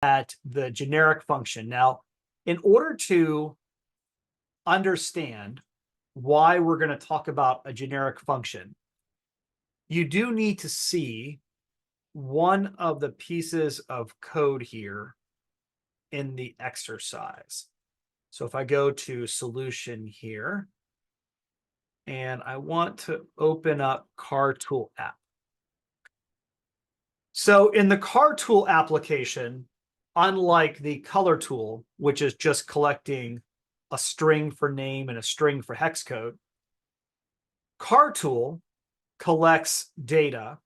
at the generic function. Now, in order to understand why we're going to talk about a generic function, you do need to see one of the pieces of code here in the exercise. So if I go to solution here, and I want to open up CarTool app. So in the CarTool application, unlike the color tool, which is just collecting a string for name and a string for hex code, CarTool collects data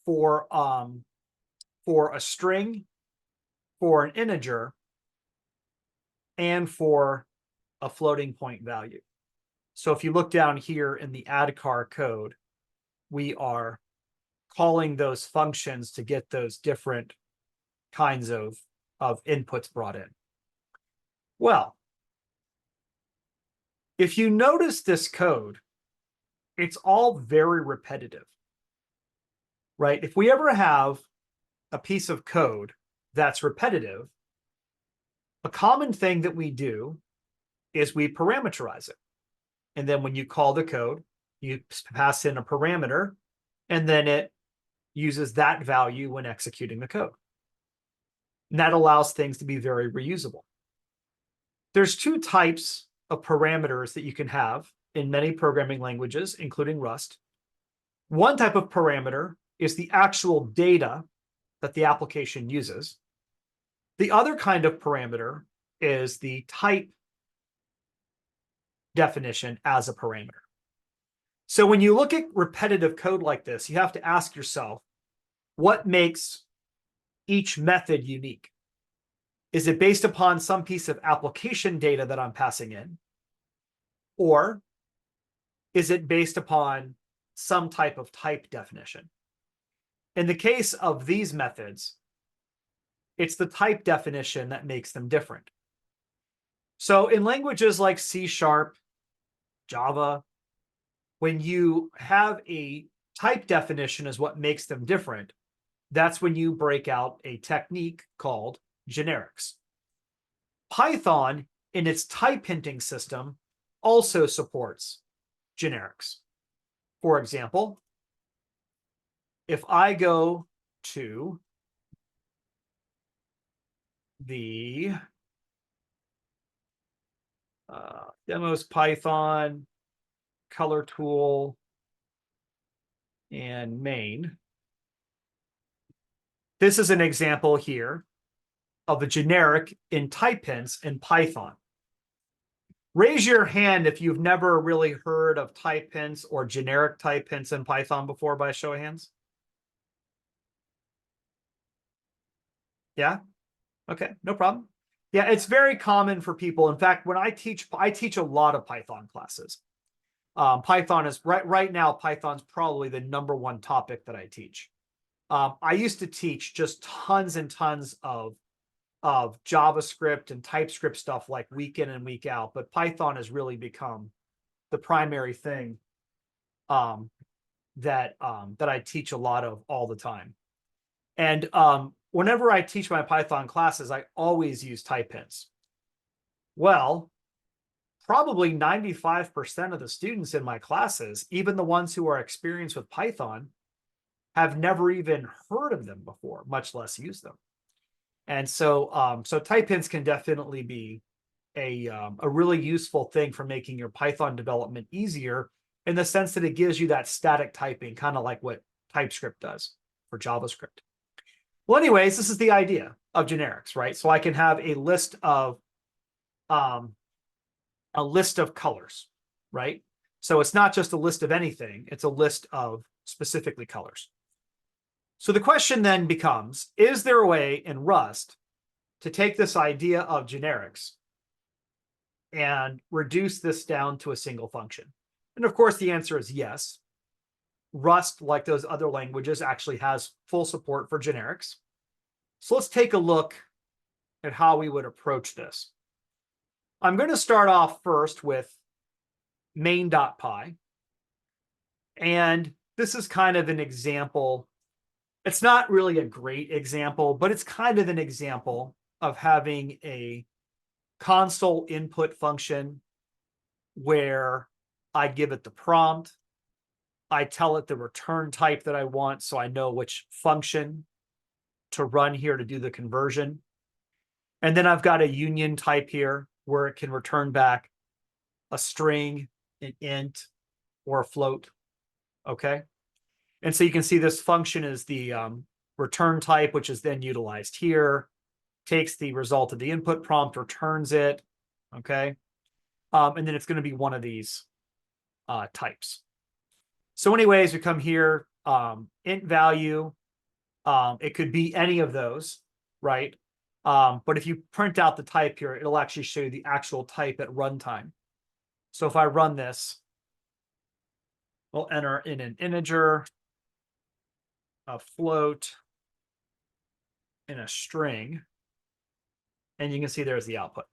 for a string, for an integer, and for a floating point value. So if you look down here in the add car code, we are calling those functions to get those different kinds of inputs brought in. Well, if you notice this code, it's all very repetitive, right? If we ever have a piece of code that's repetitive, a common thing that we do is we parameterize it. And then when you call the code, you pass in a parameter, and then it uses that value when executing the code. And that allows things to be very reusable. There's two types of parameters that you can have in many programming languages, including Rust. One type of parameter is the actual data that the application uses. The other kind of parameter is the type definition as a parameter. So when you look at repetitive code like this, you have to ask yourself, what makes each method unique? Is it based upon some piece of application data that I'm passing in? Or is it based upon some type of type definition? In the case of these methods, it's the type definition that makes them different. So in languages like C#, Java, when you have a type definition as what makes them different, that's when you break out a technique called generics. Python, in its type hinting system, also supports generics. For example, if I go to the demos Python, color tool, and main, this is an example here of a generic in type hints in Python. Raise your hand if you've never really heard of type hints or generic type hints in Python before by a show of hands. Yeah? Okay, no problem. Yeah, it's very common for people. In fact, when I teach a lot of Python classes. Python is right now, Python's probably the #1 topic that I teach. I used to teach just tons and tons of JavaScript and TypeScript stuff like week in and week out, but Python has really become the primary thing that I teach a lot of all the time. And whenever I teach my Python classes, I always use type hints. Well, probably 95% of the students in my classes, even the ones who are experienced with Python, have never even heard of them before, much less used them. And so, so type hints can definitely be a really useful thing for making your Python development easier, in the sense that it gives you that static typing, kind of like what TypeScript does for JavaScript. Well, anyways, this is the idea of generics, right? So I can have a list of colors, right? So it's not just a list of anything, it's a list of specifically colors. So the question then becomes, is there a way in Rust to take this idea of generics and reduce this down to a single function? And of course, the answer is yes. Rust, like those other languages, actually has full support for generics. So let's take a look at how we would approach this. I'm going to start off first with main.py. And this is kind of an example It's not really a great example, but it's kind of an example of having a console input function where I give it the prompt, I tell it the return type that I want, so I know which function to run here to do the conversion. And then I've got a union type here where it can return back a string, an int, or a float. Okay. And so you can see this function is the return type, which is then utilized here, takes the result of the input prompt, returns it. Okay. And then it's going to be one of these types. So anyways, we come here, int value. It could be any of those, right? But if you print out the type here, it'll actually show you the actual type at runtime. So if I run this, we'll enter in an integer, a float, and a string. And you can see there's the output.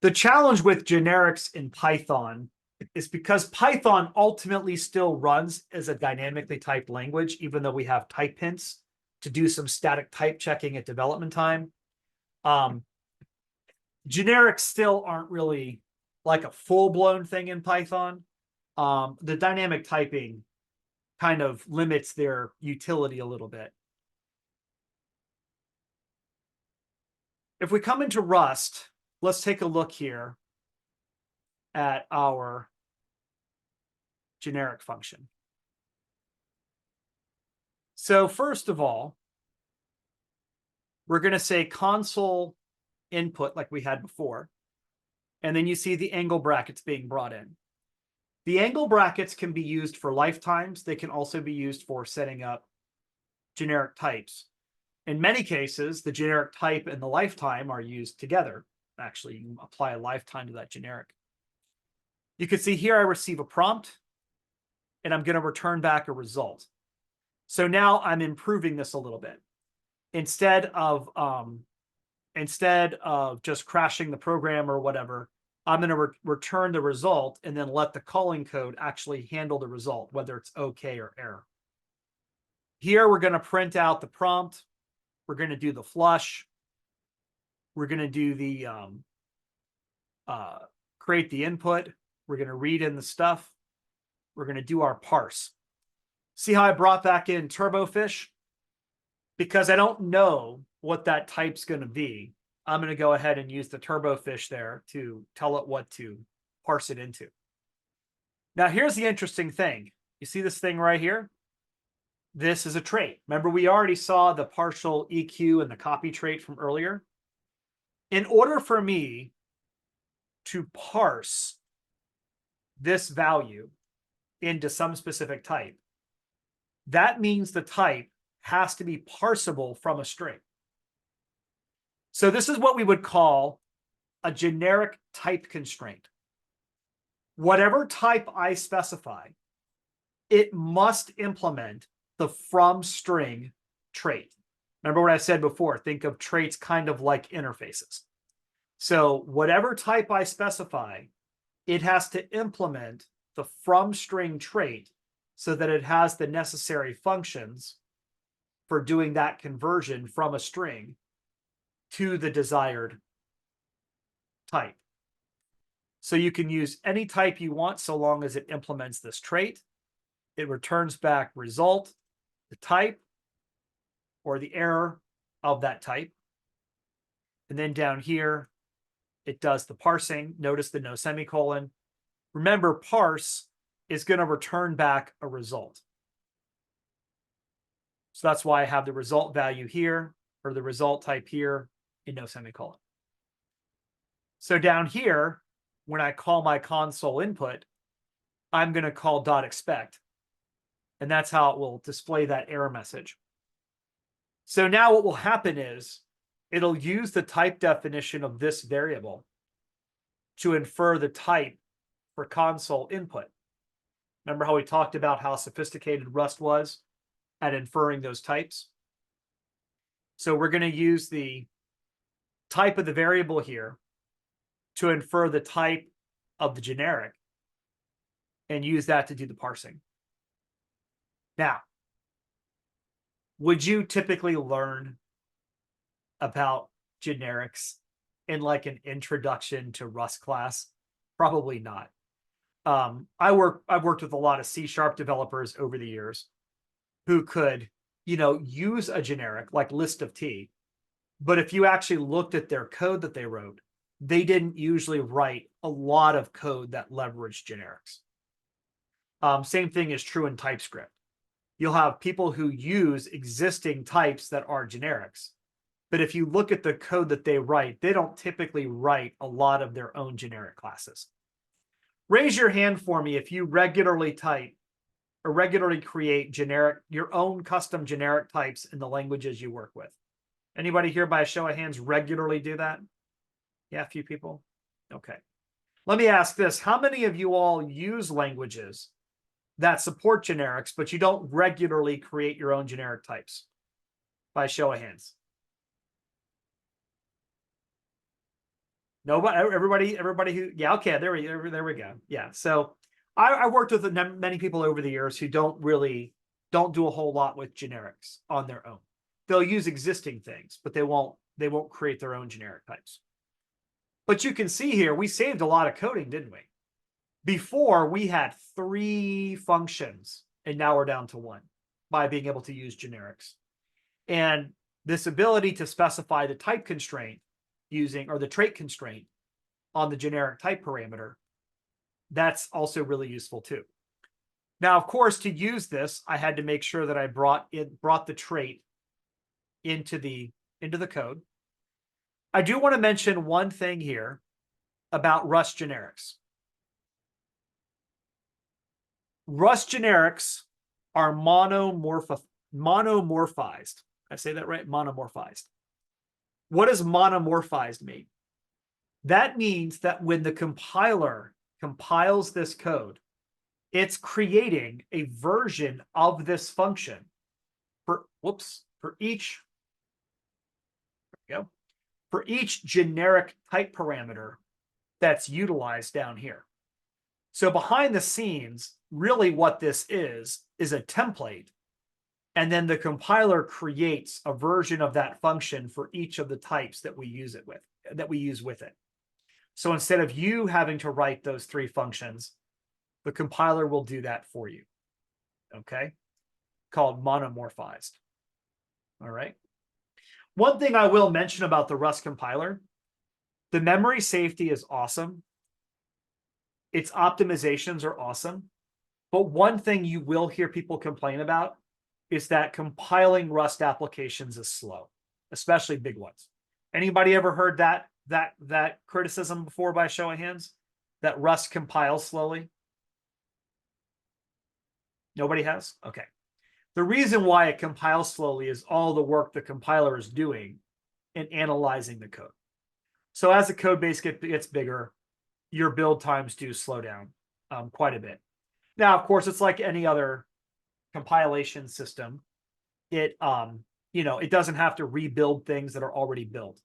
The challenge with generics in Python is because Python ultimately still runs as a dynamically typed language, even though we have type hints to do some static type checking at development time. Generics still aren't really like a full-blown thing in Python. The dynamic typing kind of limits their utility a little bit. If we come into Rust, let's take a look here at our generic function. So first of all, we're going to say console input like we had before. And then you see the angle brackets being brought in. The angle brackets can be used for lifetimes. They can also be used for setting up generic types. In many cases, the generic type and the lifetime are used together. Actually, you can apply a lifetime to that generic. You can see here I receive a prompt, and I'm going to return back a result. So now I'm improving this a little bit. Instead of just crashing the program or whatever, I'm going to return the result and then let the calling code actually handle the result, whether it's OK or error. Here, we're going to print out the prompt. We're going to do the flush. We're going to do the create the input. We're going to read in the stuff. We're going to do our parse. See how I brought back in TurboFish? Because I don't know what that type's going to be, I'm going to go ahead and use the TurboFish there to tell it what to parse it into. Now, here's the interesting thing. You see this thing right here? This is a trait. Remember, we already saw the partial EQ and the copy trait from earlier. In order for me to parse this value into some specific type, that means the type has to be parsable from a string. So this is what we would call a generic type constraint. Whatever type I specify, it must implement the from string trait. Remember what I said before, think of traits kind of like interfaces. So whatever type I specify, it has to implement the from string trait so that it has the necessary functions for doing that conversion from a string to the desired type. So you can use any type you want so long as it implements this trait. It returns back result, the type, or the error of that type. And then down here, it does the parsing. Notice the no semicolon. Remember, parse is going to return back a result. So that's why I have the result value here, or the result type here, in no semicolon. So down here, when I call my console input, I'm going to call .expect. And that's how it will display that error message. So now what will happen is it'll use the type definition of this variable to infer the type for console input. Remember how we talked about how sophisticated Rust was at inferring those types? So we're going to use the type of the variable here to infer the type of the generic and use that to do the parsing. Now, would you typically learn about generics in like an introduction to Rust class? Probably not. I've worked with a lot of C# developers over the years who could, use a generic like list of T, but if you actually looked at their code that they wrote, they didn't usually write a lot of code that leveraged generics. Same thing is true in TypeScript. You'll have people who use existing types that are generics, but if you look at the code that they write, they don't typically write a lot of their own generic classes. Raise your hand for me if you regularly type or regularly create your own custom generic types in the languages you work with. Anybody here by a show of hands regularly do that? Yeah, a few people. Okay. Let me ask this. How many of you all use languages that support generics, but you don't regularly create your own generic types? By a show of hands. Nobody, everybody who, yeah, okay, there we go. Yeah. So I worked with many people over the years who don't do a whole lot with generics on their own. They'll use existing things, but they won't create their own generic types. But you can see here, we saved a lot of coding, didn't we? Before we had 3 functions, and now we're down to 1 by being able to use generics. And this ability to specify the type constraint or the trait constraint on the generic type parameter, that's also really useful too. Now, of course, to use this, I had to make sure that I brought the trait into the code. I do want to mention one thing here about Rust generics. Rust generics are monomorphized. I say that right? Monomorphized. What does monomorphized mean? That means that when the compiler compiles this code, it's creating a version of this function for each generic type parameter that's utilized down here. So behind the scenes, really what this is a template. And then the compiler creates a version of that function for each of the types that we use with it. So instead of you having to write those 3 functions, the compiler will do that for you. Okay? Called monomorphized. All right. One thing I will mention about the Rust compiler, the memory safety is awesome. Its optimizations are awesome. But one thing you will hear people complain about is that compiling Rust applications is slow, especially big ones. Anybody ever heard that criticism before by a show of hands? That Rust compiles slowly? Nobody has? Okay. The reason why it compiles slowly is all the work the compiler is doing in analyzing the code. So as the code base gets bigger, your build times do slow down quite a bit. Now, of course, it's like any other compilation system. It doesn't have to rebuild things that are already built,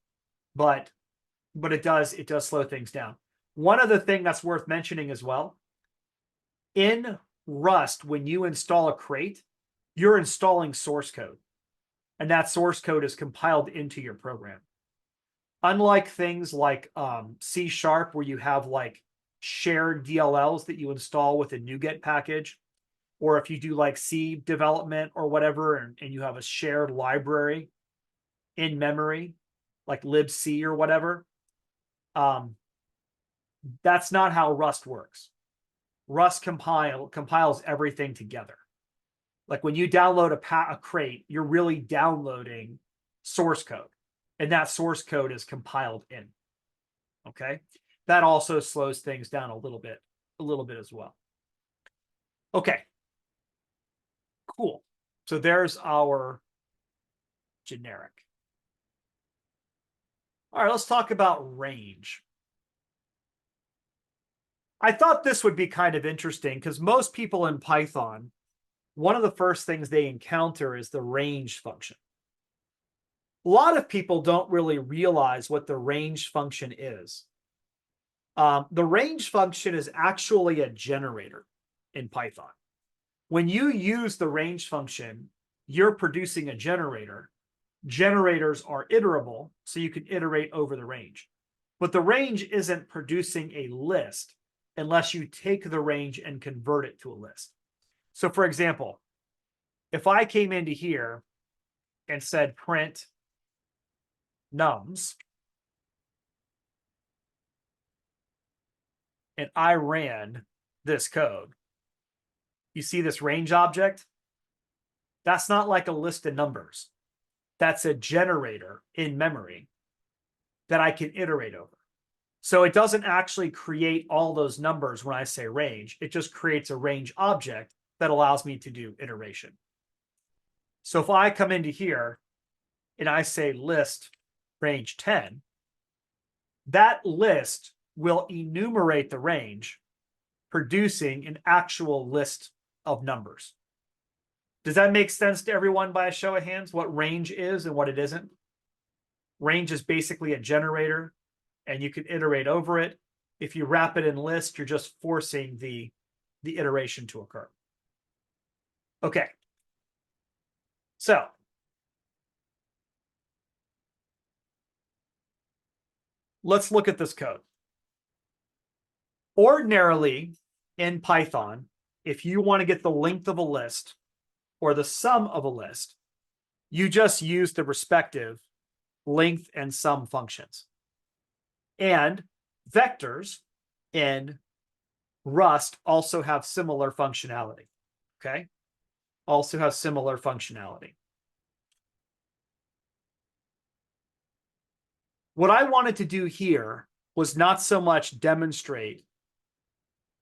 but it does slow things down. One other thing that's worth mentioning as well, in Rust, when you install a crate, you're installing source code, and that source code is compiled into your program. Unlike things like C# where you have like shared DLLs that you install with a NuGet package, or if you do like C development or whatever, and you have a shared library in memory, like libc or whatever, that's not how Rust works. Rust compiles everything together. Like when you download a crate, you're really downloading source code, and that source code is compiled in. Okay, that also slows things down a little bit as well. Okay, cool. So there's our generic. All right, let's talk about range. I thought this would be kind of interesting because most people in Python, one of the first things they encounter is the range function. A lot of people don't really realize what the range function is. The range function is actually a generator in Python. When you use the range function, you're producing a generator. Generators are iterable, so you can iterate over the range. But the range isn't producing a list unless you take the range and convert it to a list. So for example, if I came into here and said print nums, and I ran this code, you see this range object? That's not like a list of numbers. That's a generator in memory that I can iterate over. So it doesn't actually create all those numbers when I say range. It just creates a range object that allows me to do iteration. So if I come into here and I say list range 10, that list will enumerate the range, producing an actual list of numbers. Does that make sense to everyone by a show of hands, what range is and what it isn't? Range is basically a generator, and you can iterate over it. If you wrap it in list, you're just forcing the iteration to occur. Okay. So let's look at this code. Ordinarily in Python, if you want to get the length of a list or the sum of a list, you just use the respective length and sum functions. And vectors in Rust also have similar functionality. Okay. Also have similar functionality. What I wanted to do here was not so much demonstrate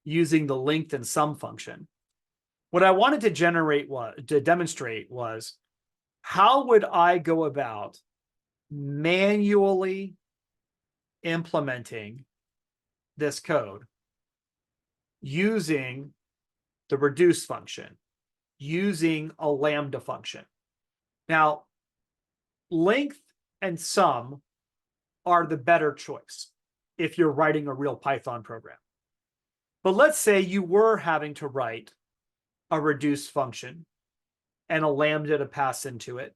using the length and sum function. What I wanted to demonstrate was how would I go about manually implementing this code using the reduce function, using a lambda function. Now, length and sum are the better choice if you're writing a real Python program. But let's say you were having to write a reduce function and a lambda to pass into it.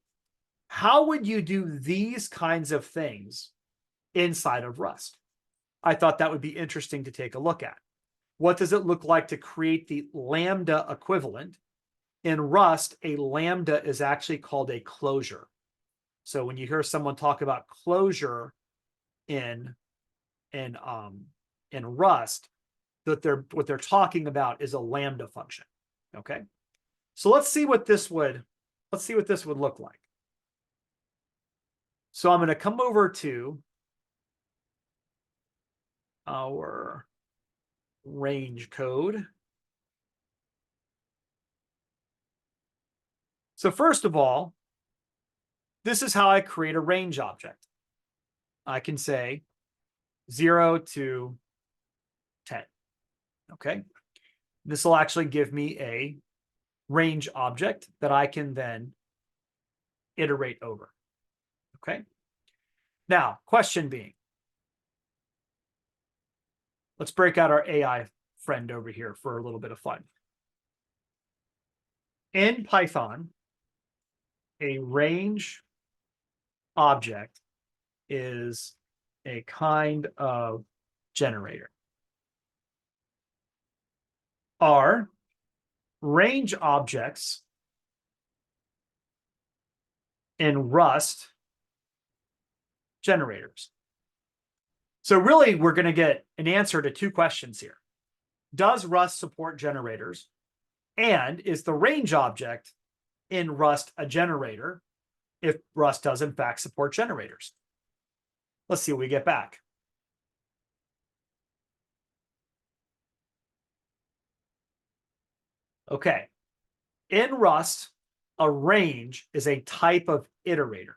How would you do these kinds of things inside of Rust? I thought that would be interesting to take a look at. What does it look like to create the lambda equivalent? In Rust, a lambda is actually called a closure. So when you hear someone talk about closure in Rust, what they're talking about is a lambda function. Okay, so let's see what this would look like. So I'm going to come over to our range code. So first of all, this is how I create a range object. I can say 0 to 10. Okay. This will actually give me a range object that I can then iterate over. Okay. Now, question being, let's break out our AI friend over here for a little bit of fun. In Python, a range object is a kind of generator. Are range objects in Rust generators? So really, we're going to get an answer to two questions here. Does Rust support generators? And is the range object in Rust a generator if Rust does in fact support generators? Let's see what we get back. Okay. In Rust, a range is a type of iterator.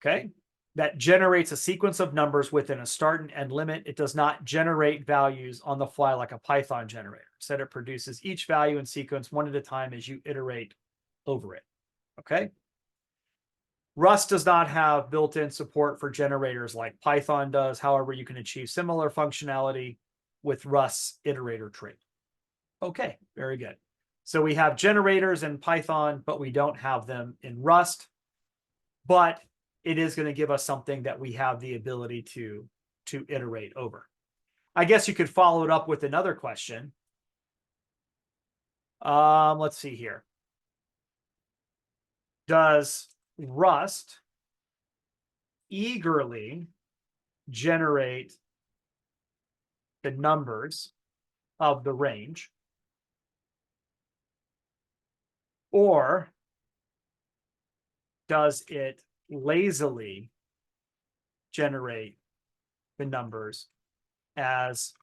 Okay. That generates a sequence of numbers within a start and end limit. It does not generate values on the fly like a Python generator. Instead, it produces each value in sequence one at a time as you iterate over it. Okay. Rust does not have built-in support for generators like Python does. However, you can achieve similar functionality with Rust's iterator trait. Okay, very good. So we have generators in Python, but we don't have them in Rust. But it is going to give us something that we have the ability to iterate over. I guess you could follow it up with another question. Let's see here. Does Rust eagerly generate the numbers of the range, or does it lazily generate the numbers as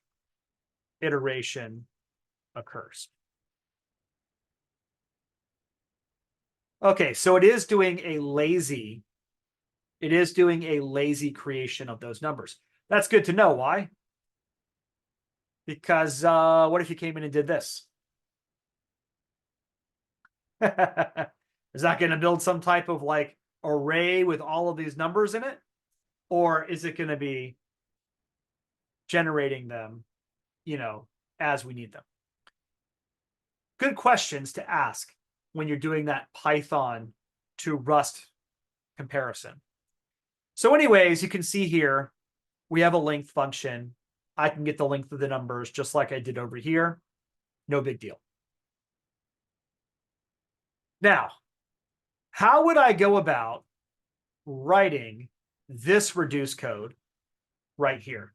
iteration occurs? Okay, so it is doing a lazy creation of those numbers. That's good to know. Why? Because what if you came in and did this? Is that going to build some type of like array with all of these numbers in it? Or is it going to be generating them, as we need them? Good questions to ask when you're doing that Python to Rust comparison. So anyways, you can see here, we have a length function. I can get the length of the numbers just like I did over here. No big deal. Now, how would I go about writing this reduce code right here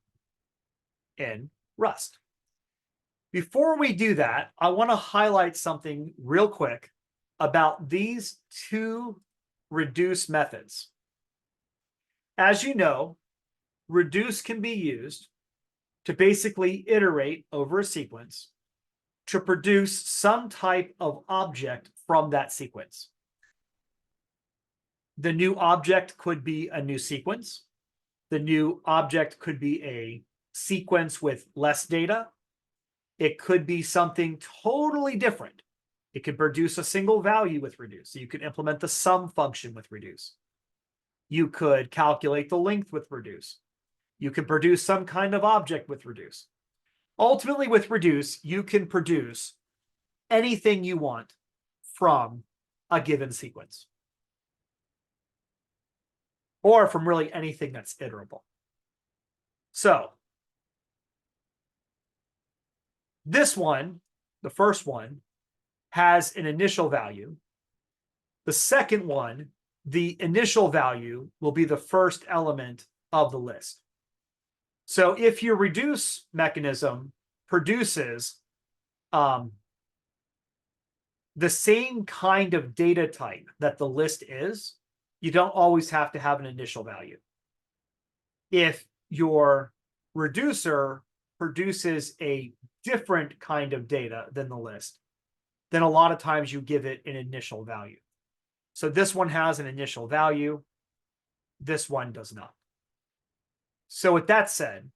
in Rust? Before we do that, I want to highlight something real quick about these two reduce methods. As you know, reduce can be used to basically iterate over a sequence to produce some type of object from that sequence. The new object could be a new sequence. The new object could be a sequence with less data. It could be something totally different. It could produce a single value with reduce. So you could implement the sum function with reduce. You could calculate the length with reduce. You can produce some kind of object with reduce. Ultimately, with reduce, you can produce anything you want from a given sequence, or from really anything that's iterable. So this one, the first one, has an initial value. The second one, the initial value will be the first element of the list. So if your reduce mechanism produces the same kind of data type that the list is, you don't always have to have an initial value. If your reducer produces a different kind of data than the list, then a lot of times you give it an initial value. So this one has an initial value. This one does not. So with that said,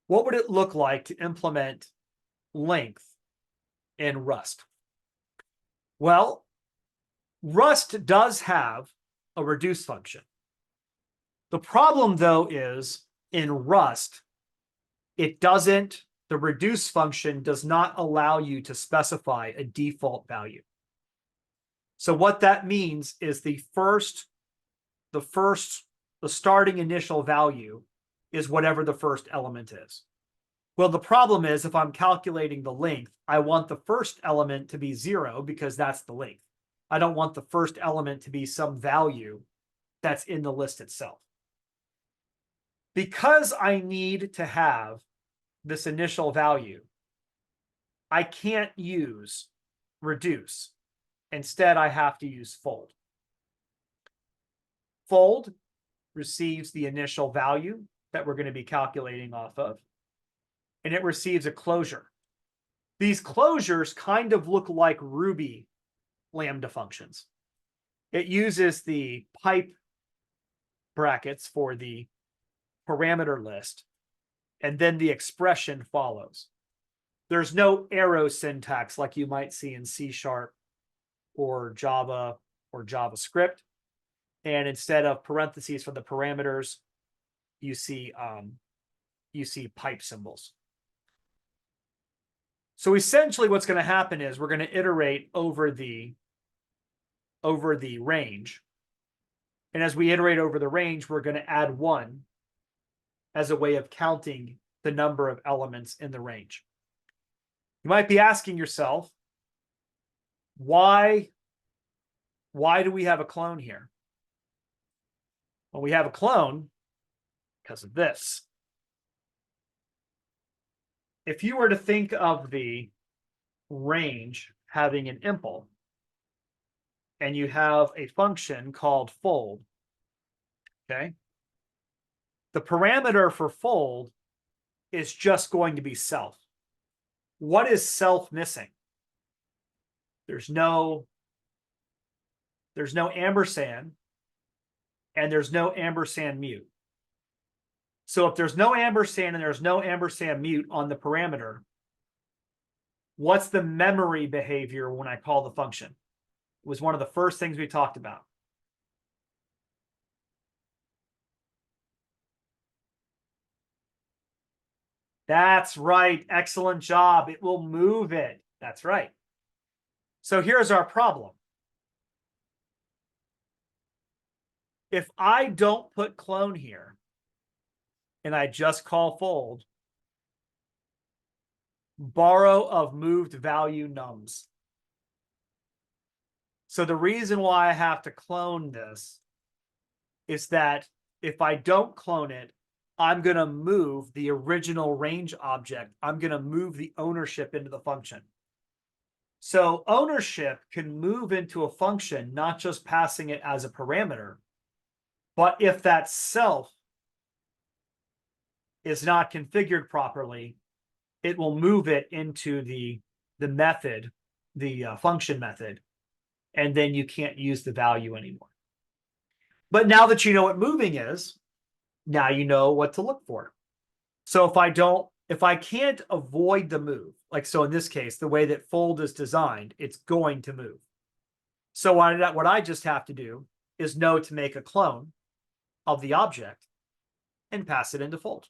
what would it look like to implement length in Rust? Well, Rust does have a reduce function. The problem, though, is in Rust, the reduce function does not allow you to specify a default value. So what that means is the starting initial value is whatever the first element is. Well, the problem is if I'm calculating the length, I want the first element to be 0 because that's the length. I don't want the first element to be some value that's in the list itself. Because I need to have this initial value, I can't use reduce. Instead, I have to use fold. Fold receives the initial value that we're going to be calculating off of, and it receives a closure. These closures kind of look like Ruby Lambda functions. It uses the pipe brackets for the parameter list, and then the expression follows. There's no arrow syntax like you might see in C# or Java or JavaScript. And instead of parentheses for the parameters, you see pipe symbols. So essentially what's going to happen is we're going to iterate over the range. And as we iterate over the range, we're going to add 1 as a way of counting the number of elements in the range. You might be asking yourself, why do we have a clone here? Well, we have a clone because of this. If you were to think of the range having an impl, and you have a function called fold, okay? The parameter for fold is just going to be self. What is self missing? There's no ampersand, and there's no ampersand mute. So if there's no ampersand and there's no ampersand mute on the parameter, what's the memory behavior when I call the function? It was one of the first things we talked about. That's right. Excellent job. It will move it. That's right. So here's our problem. If I don't put clone here and I just call fold, borrow of moved value nums. So the reason why I have to clone this is that if I don't clone it, I'm going to move the original range object. I'm going to move the ownership into the function. So ownership can move into a function, not just passing it as a parameter, but if that self is not configured properly, it will move it into the method, the function method, and then you can't use the value anymore. But now that you know what moving is, now you know what to look for. So if I can't avoid the move, like so in this case, the way that fold is designed, it's going to move. So what I just have to do is know to make a clone of the object and pass it into fold.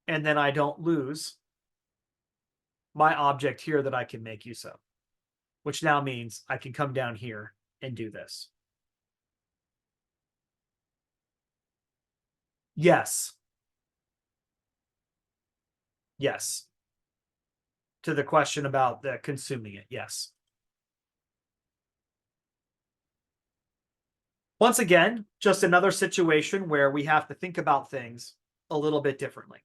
And then I don't lose my object here that I can make use of, which now means I can come down here and do this. Yes. Yes. To the question about the consuming it, yes. Once again, just another situation where we have to think about things a little bit differently.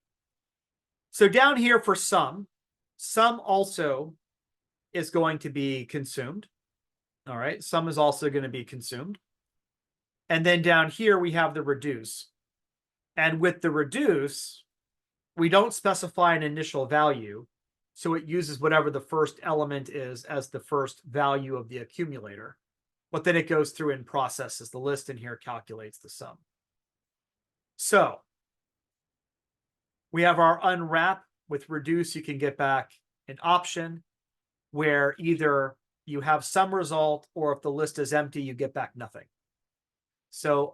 So down here for sum also is going to be consumed. All right, sum is also going to be consumed. And then down here we have the reduce. And with the reduce, we don't specify an initial value. So it uses whatever the first element is as the first value of the accumulator. But then it goes through and processes the list and here calculates the sum. So we have our unwrap. With reduce, you can get back an option where either you have some result or if the list is empty, you get back nothing. So,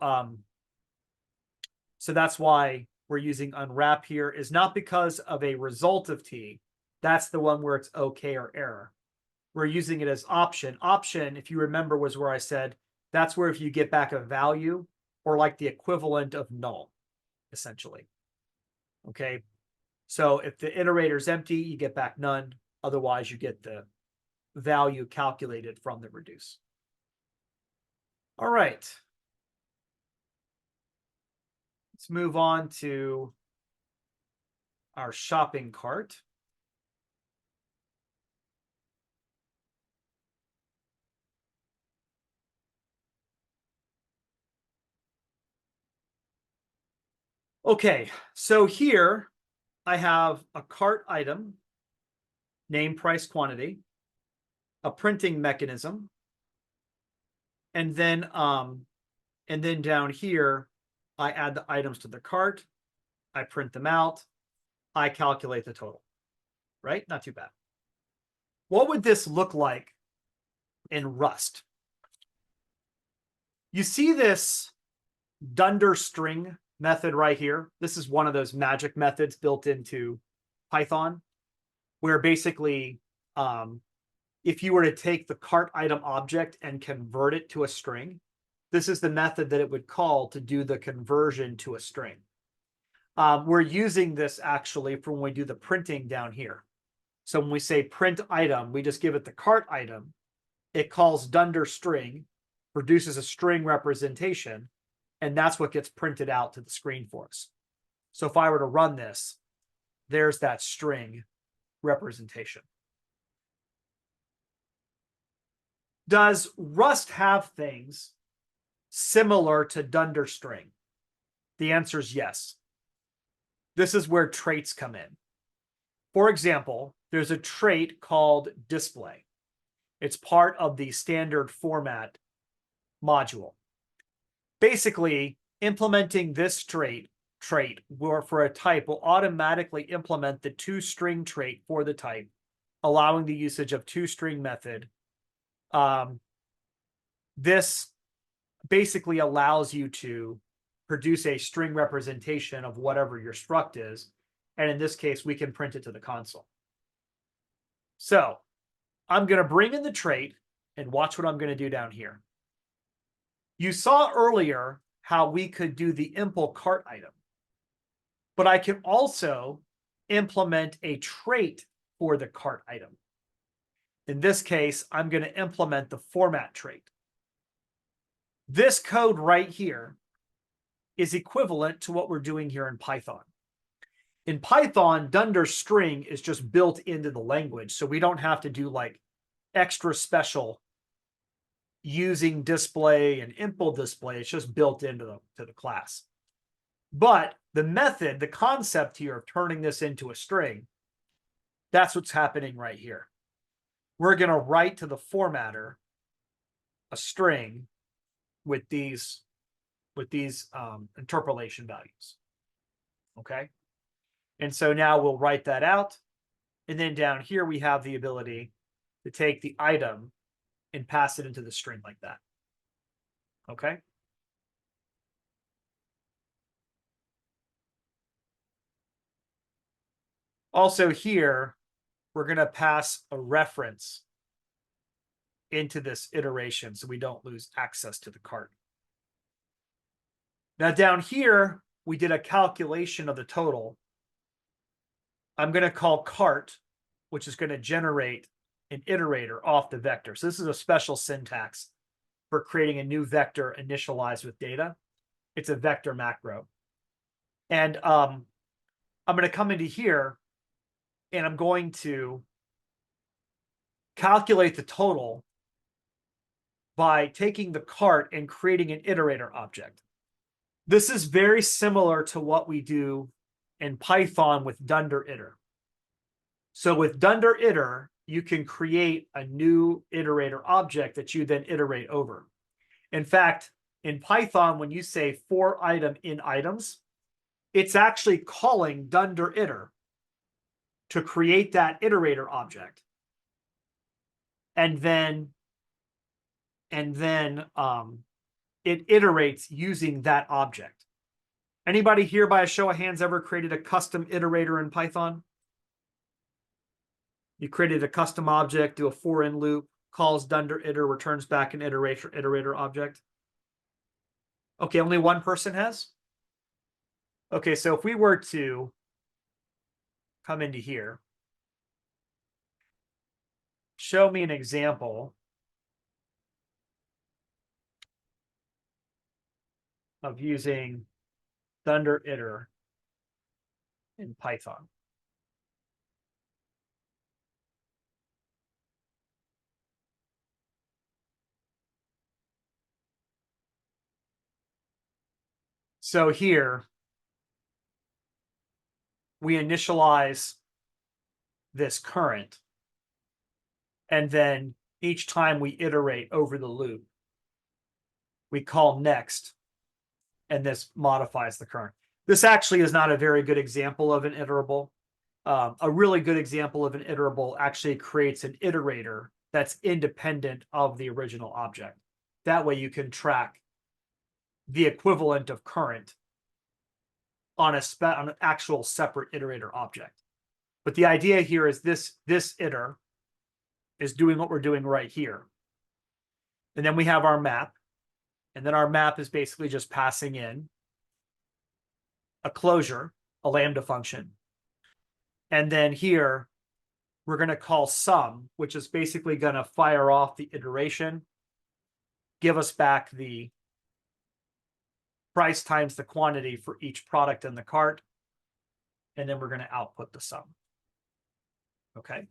so that's why we're using unwrap here, is not because of a result of T. That's the one where it's okay or error. We're using it as option. Option, if you remember, was where I said that's where if you get back a value or like the equivalent of null, essentially. Okay. So if the iterator is empty, you get back none. Otherwise, you get the value calculated from the reduce. All right. Let's move on to our shopping cart. Okay, so here I have a cart item, name, price, quantity, a printing mechanism, and then down here, I add the items to the cart, I print them out, I calculate the total, right? Not too bad. What would this look like in Rust? You see this dunder string method right here. This is one of those magic methods built into Python. where basically, if you were to take the cart item object and convert it to a string, this is the method that it would call to do the conversion to a string. We're using this actually for when we do the printing down here. So when we say print item, we just give it the cart item. It calls dunder string, produces a string representation, and that's what gets printed out to the screen for us. So if I were to run this, there's that string representation. Does Rust have things similar to dunder string? The answer is yes. This is where traits come in. For example, there's a trait called display. It's part of the standard format module. Basically, implementing this trait for a type will automatically implement the toString trait for the type, allowing the usage of toString method. This basically allows you to produce a string representation of whatever your struct is. And in this case, we can print it to the console. So I'm going to bring in the trait and watch what I'm going to do down here. You saw earlier how we could do the impl cart item, but I can also implement a trait for the cart item. In this case, I'm going to implement the format trait. This code right here is equivalent to what we're doing here in Python. In Python, dunder string is just built into the language, so we don't have to do like extra special using display and impl display. It's just built into the class. But the method, the concept here of turning this into a string, that's what's happening right here. We're going to write to the formatter a string with these interpolation values. Okay. And so now we'll write that out. And then down here, we have the ability to take the item and pass it into the string like that. Okay. Also here, we're going to pass a reference into this iteration so we don't lose access to the cart. Now down here, we did a calculation of the total. I'm going to call cart, which is going to generate an iterator off the vector. So this is a special syntax for creating a new vector initialized with data. It's a vector macro. And I'm going to come into here and I'm going to calculate the total by taking the cart and creating an iterator object. This is very similar to what we do in Python with dunder iter. So with dunder iter, you can create a new iterator object that you then iterate over. In fact, in Python, when you say for item in items, it's actually calling dunder iter to create that iterator object. And then it iterates using that object. Anybody here by a show of hands ever created a custom iterator in Python? You created a custom object, do a for in loop, calls dunder iter, returns back an iterator object. Okay, only one person has? Okay, so if we were to come into here, show me an example of using dunder iter in Python. So here, we initialize this current, and then each time we iterate over the loop, we call next, and this modifies the current. This actually is not a very good example of an iterable. A really good example of an iterable actually creates an iterator that's independent of the original object. That way you can track the equivalent of current on an actual separate iterator object. But the idea here is this iter is doing what we're doing right here. And then we have our map. And then our map is basically just passing in a closure, a lambda function. And then here, we're going to call sum, which is basically going to fire off the iteration, give us back the price times the quantity for each product in the cart. And then we're going to output the sum. Okay.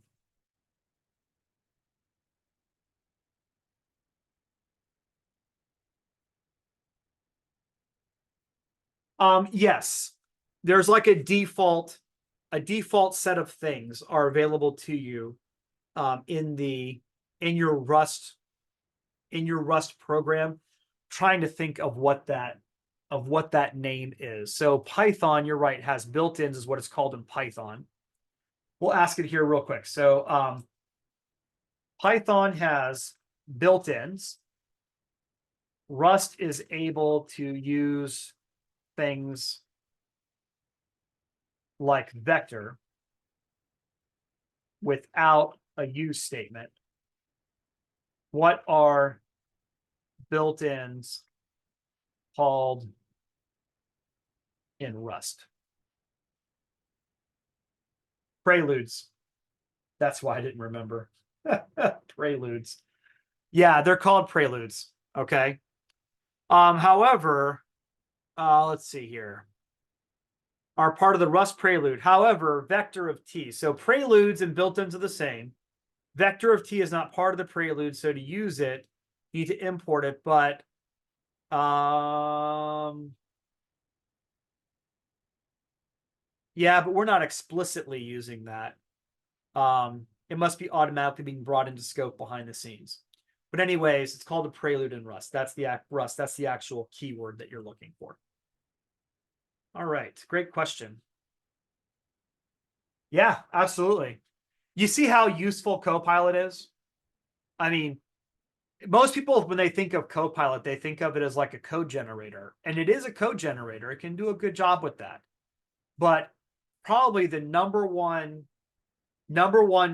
Yes, there's like a default set of things are available to you in your Rust program. Trying to think of what that name is. So Python, you're right, has built-ins is what it's called in Python. We'll ask it here real quick. So Python has built-ins. Rust is able to use things like vector without a use statement. What are built-ins called in Rust? Preludes. That's why I didn't remember. Preludes. Yeah, they're called preludes. Okay. However, let's see here. Are part of the Rust prelude. However, vector of t. So preludes and built-ins are the same. Vector of t is not part of the prelude. So to use it, you need to import it. But yeah, but we're not explicitly using that. It must be automatically being brought into scope behind the scenes. But anyways, it's called a prelude in Rust. That's the actual keyword that you're looking for. All right, great question. Yeah, absolutely. You see how useful Copilot is? I mean, most people, when they think of Copilot, they think of it as like a code generator. And it is a code generator. It can do a good job with that. But probably the number one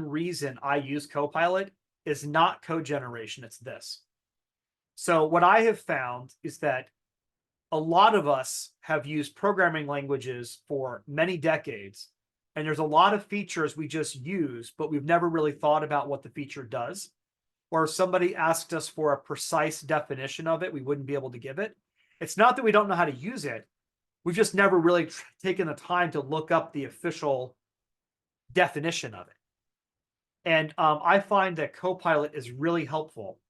reason I use Copilot is not code generation. It's this. So what I have found is that a lot of us have used programming languages for many decades, and there's a lot of features we just use, but we've never really thought about what the feature does. Or if somebody asked us for a precise definition of it, we wouldn't be able to give it. It's not that we don't know how to use it. We've just never really taken the time to look up the official definition of it. And I find that Copilot is really helpful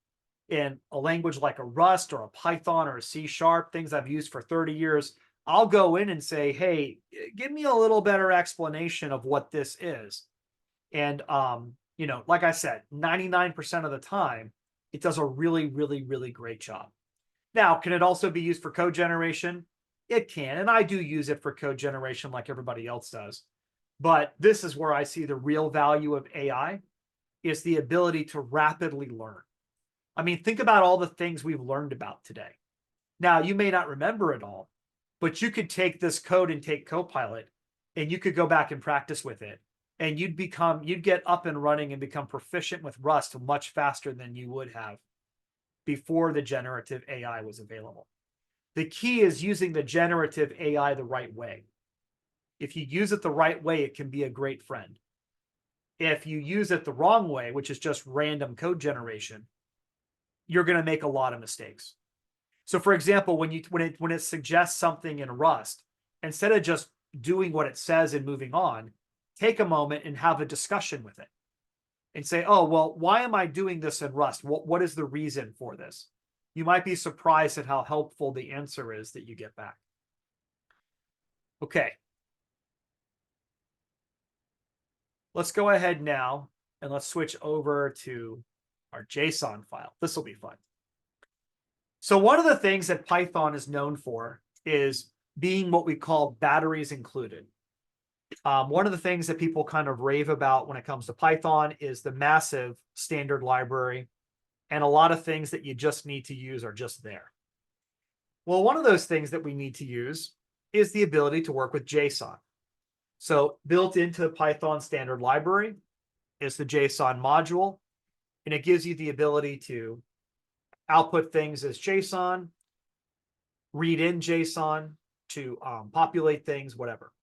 in a language like a Rust or a Python or a C#, things I've used for 30 years. I'll go in and say, hey, give me a little better explanation of what this is. And, like I said, 99% of the time, it does a really, really, really great job. Now, can it also be used for code generation? It can, and I do use it for code generation like everybody else does. But this is where I see the real value of AI, is the ability to rapidly learn. I mean, think about all the things we've learned about today. Now, you may not remember it all, but you could take this code and take Copilot, and you could go back and practice with it. And you'd get up and running and become proficient with Rust much faster than you would have before the generative AI was available. The key is using the generative AI the right way. If you use it the right way, it can be a great friend. If you use it the wrong way, which is just random code generation, you're going to make a lot of mistakes. So for example, when it suggests something in Rust, instead of just doing what it says and moving on, take a moment and have a discussion with it and say, oh, well, why am I doing this in Rust? What is the reason for this? You might be surprised at how helpful the answer is that you get back. Okay. Let's go ahead now and let's switch over to our JSON file. This will be fun. So one of the things that Python is known for is being what we call batteries included. One of the things that people kind of rave about when it comes to Python is the massive standard library, and a lot of things that you just need to use are just there. Well, one of those things that we need to use is the ability to work with JSON. So built into Python standard library is the JSON module, and it gives you the ability to output things as JSON, read in JSON, to populate things, whatever.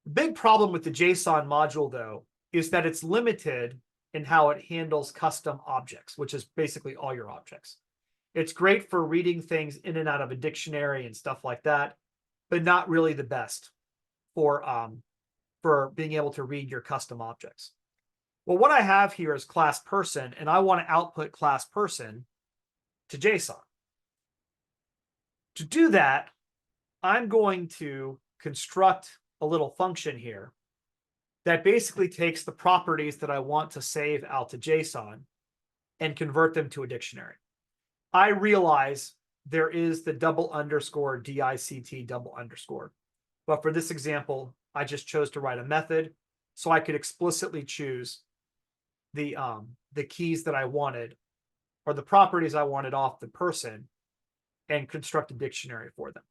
The big problem with the JSON module, though, is that it's limited in how it handles custom objects, which is basically all your objects. It's great for reading things in and out of a dictionary and stuff like that, but not really the best for being able to read your custom objects. Well, what I have here is class person, and I want to output class person to JSON. To do that, I'm going to construct a little function here that basically takes the properties that I want to save out to JSON and convert them to a dictionary. I realize there is the double underscore DICT double underscore, but for this example, I just chose to write a method so I could explicitly choose the keys that I wanted or the properties I wanted off the person and construct a dictionary for them.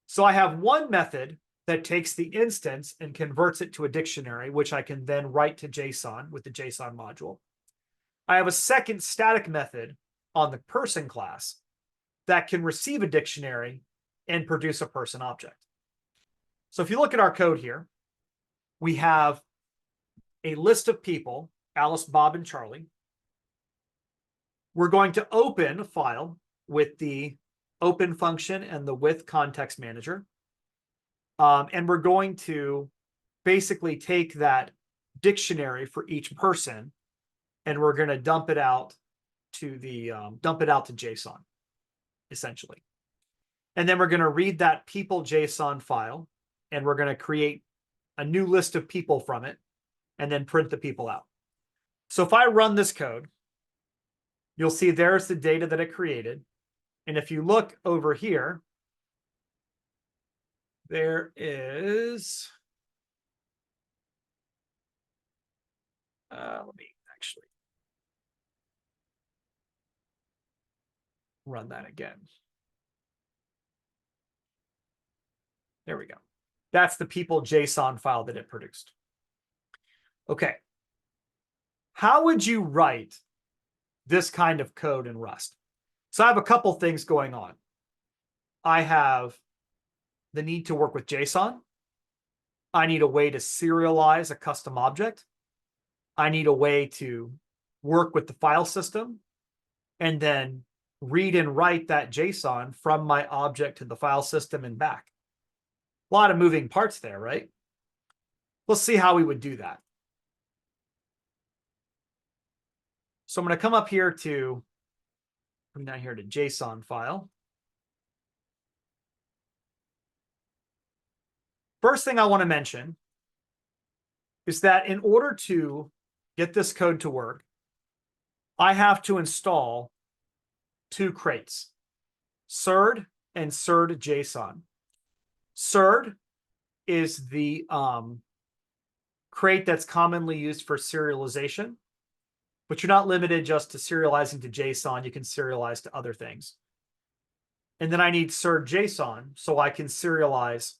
So I have one method that takes the instance and converts it to a dictionary, which I can then write to JSON with the JSON module. I have a second static method on the person class that can receive a dictionary and produce a person object. So if you look at our code here, we have a list of people, Alice, Bob, and Charlie. We're going to open a file with the open function and the with context manager. And we're going to basically take that dictionary for each person, and we're going to dump it out to JSON, essentially. And then we're going to read that people JSON file, and we're going to create a new list of people from it, and then print the people out. So if I run this code, you'll see there's the data that it created. And if you look over here, there is, let me actually run that again. There we go. That's the people JSON file that it produced. Okay. How would you write this kind of code in Rust? So I have a couple things going on. I have the need to work with JSON. I need a way to serialize a custom object. I need a way to work with the file system and then read and write that JSON from my object to the file system and back. A lot of moving parts there, right? Let's see how we would do that. So I'm going to come up here to, come down here to JSON file. First thing I want to mention is that in order to get this code to work, I have to install two crates, CERD and CERD JSON. CERD is the crate that's commonly used for serialization, but you're not limited just to serializing to JSON. You can serialize to other things. And then I need CERD JSON so I can serialize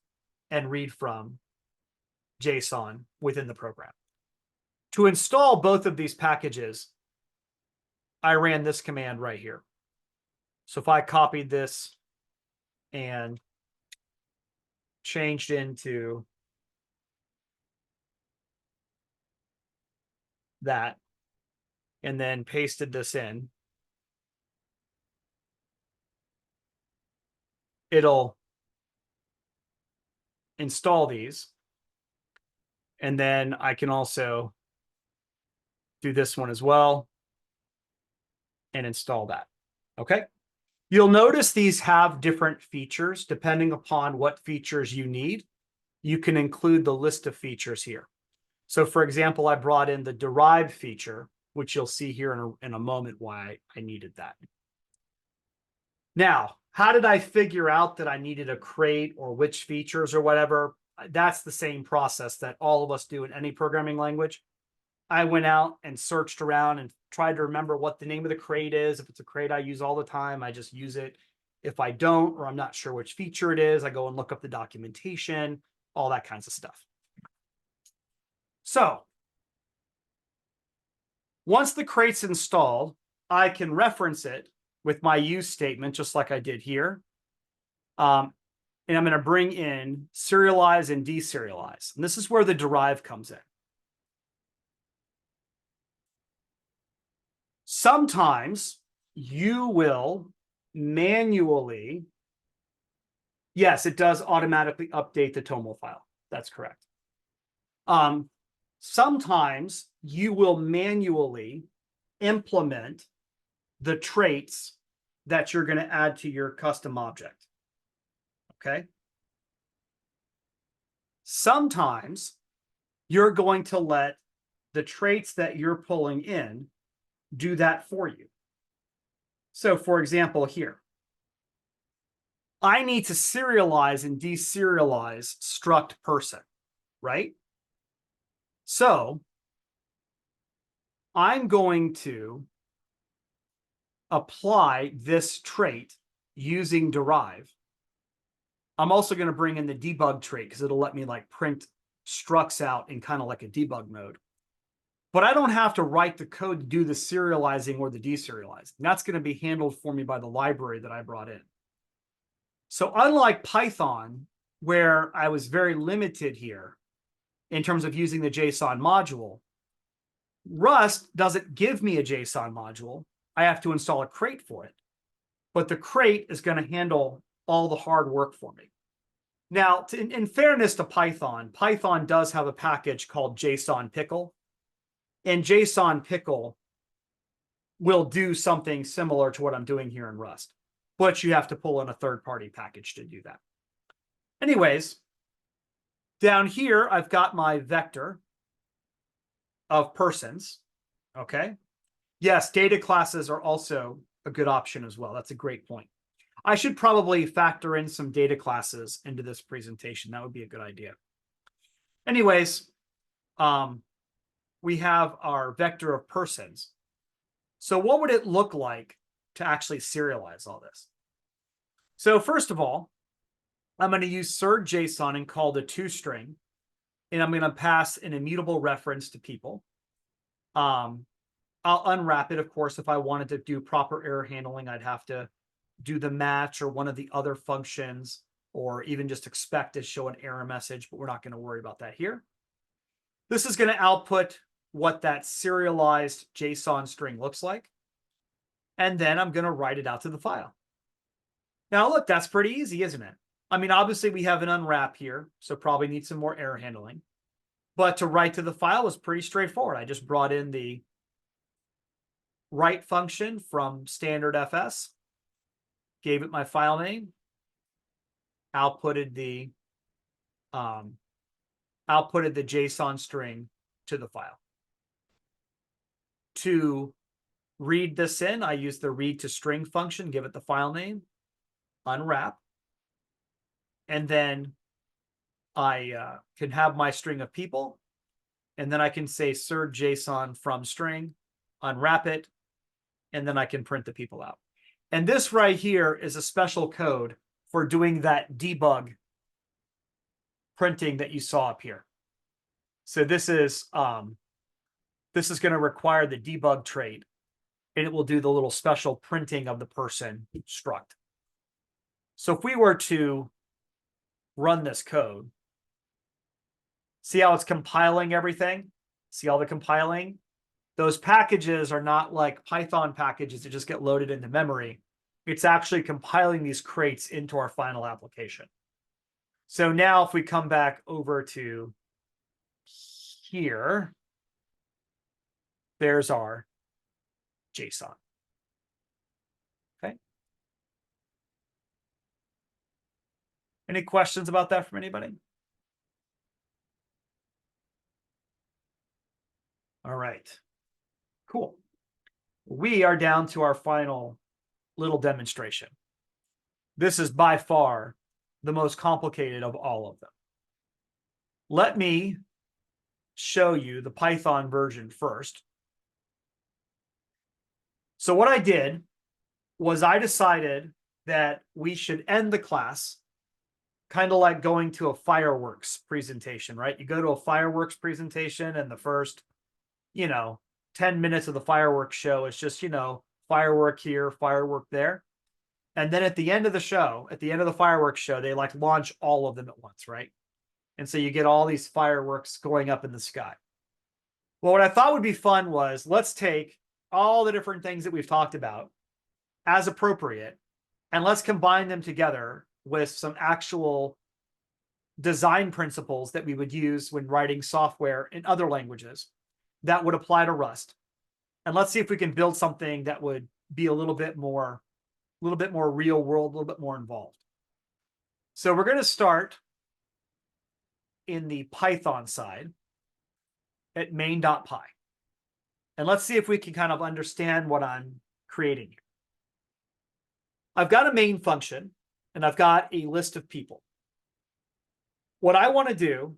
and read from JSON within the program. To install both of these packages, I ran this command right here. So if I copied this and changed into that, and then pasted this in, it'll install these. And then I can also do this one as well and install that. Okay. You'll notice these have different features depending upon what features you need. You can include the list of features here. So for example, I brought in the derive feature, which you'll see here in a moment why I needed that. Now, how did I figure out that I needed a crate or which features or whatever? That's the same process that all of us do in any programming language. I went out and searched around and tried to remember what the name of the crate is. If it's a crate I use all the time, I just use it. If I don't, or I'm not sure which feature it is, I go and look up the documentation, all that kinds of stuff. So once the crate's installed, I can reference it with my use statement, just like I did here. And I'm going to bring in serialize and deserialize. And this is where the derive comes in. Sometimes you will manually, yes, it does automatically update the TOML file. That's correct. Sometimes you will manually implement the traits that you're going to add to your custom object. Okay. Sometimes you're going to let the traits that you're pulling in do that for you. So for example, here, I need to serialize and deserialize struct person, right? So I'm going to apply this trait using derive. I'm also going to bring in the debug trait because it'll let me like print structs out in kind of like a debug mode. But I don't have to write the code to do the serializing or the deserializing. That's going to be handled for me by the library that I brought in. So unlike Python, where I was very limited here in terms of using the JSON module, Rust doesn't give me a JSON module. I have to install a crate for it. But the crate is going to handle all the hard work for me. Now, in fairness to Python, Python does have a package called JSON Pickle. And JSON Pickle will do something similar to what I'm doing here in Rust. But you have to pull in a third-party package to do that. Anyways, down here, I've got my vector of persons. Okay. Yes, data classes are also a good option as well. That's a great point. I should probably factor in some data classes into this presentation. That would be a good idea. Anyways, we have our vector of persons. So what would it look like to actually serialize all this? So first of all, I'm going to use surd.json and call the toString, and I'm going to pass an immutable reference to people. I'll unwrap it, of course. If I wanted to do proper error handling, I'd have to do the match or one of the other functions, or even just expect to show an error message, but we're not going to worry about that here. This is going to output what that serialized JSON string looks like. And then I'm going to write it out to the file. Now, look, that's pretty easy, isn't it? I mean, obviously, we have an unwrap here, so probably need some more error handling. But to write to the file was pretty straightforward. I just brought in the write function from standard FS, gave it my file name, outputted the JSON string to the file. To read this in, I use the read to string function, give it the file name, unwrap, and then I can have my string of people, and then I can say surd.json from string, unwrap it, and then I can print the people out. And this right here is a special code for doing that debug printing that you saw up here. So this is going to require the debug trait, and it will do the little special printing of the person struct. So if we were to run this code, see how it's compiling everything? See all the compiling? Those packages are not like Python packages that just get loaded into memory. It's actually compiling these crates into our final application. So now if we come back over to here, there's our JSON. Okay. Any questions about that from anybody? All right. Cool. We are down to our final little demonstration. This is by far the most complicated of all of them. Let me show you the Python version first. So what I did was I decided that we should end the class kind of like going to a fireworks presentation, right? You go to a fireworks presentation and the first, 10 minutes of the fireworks show is just, firework here, firework there. And then at the end of the show, at the end of the fireworks show, they like launch all of them at once, right? And so you get all these fireworks going up in the sky. Well, what I thought would be fun was let's take all the different things that we've talked about as appropriate and let's combine them together with some actual design principles that we would use when writing software in other languages that would apply to Rust. And let's see if we can build something that would be a little bit more real world, a little bit more involved. So we're going to start in the Python side at main.py. And let's see if we can kind of understand what I'm creating here. I've got a main function and I've got a list of people. What I want to do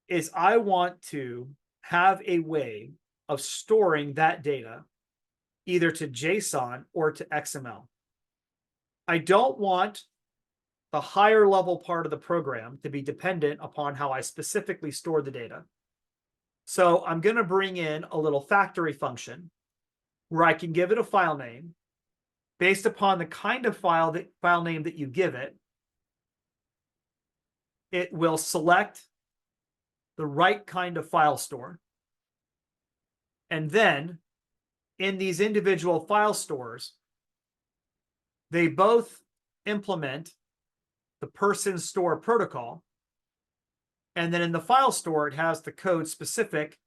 is I want to have a way of storing that data either to JSON or to XML. I don't want the higher level part of the program to be dependent upon how I specifically store the data. So I'm going to bring in a little factory function where I can give it a file name based upon the kind of file name that you give it. It will select the right kind of file store. And then in these individual file stores, they both implement the person store protocol. And then in the file store, it has the code specific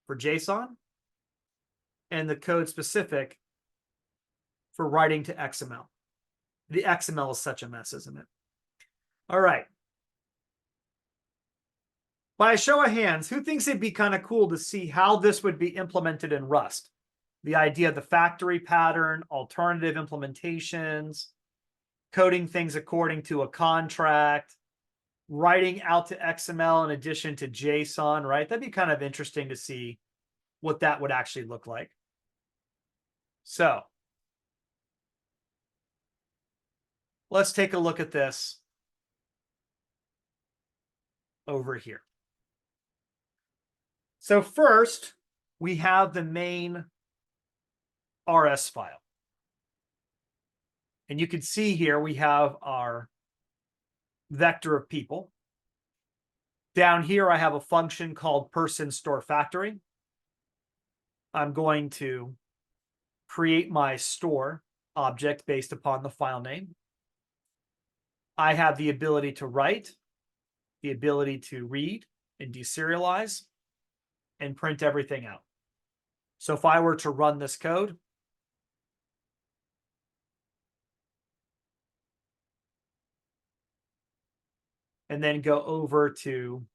for JSON and the code specific for writing to XML. The XML is such a mess, isn't it? All right. By a show of hands, who thinks it'd be kind of cool to see how this would be implemented in Rust? The idea of the factory pattern, alternative implementations, coding things according to a contract, writing out to XML in addition to JSON, right? That'd be kind of interesting to see what that would actually look like. So let's take a look at this over here. So first, we have the main RS file. And you can see here we have our vector of people. Down here, I have a function called person store factory. I'm going to create my store object based upon the file name. I have the ability to write, the ability to read and deserialize, and print everything out. So if I were to run this code, and then go over to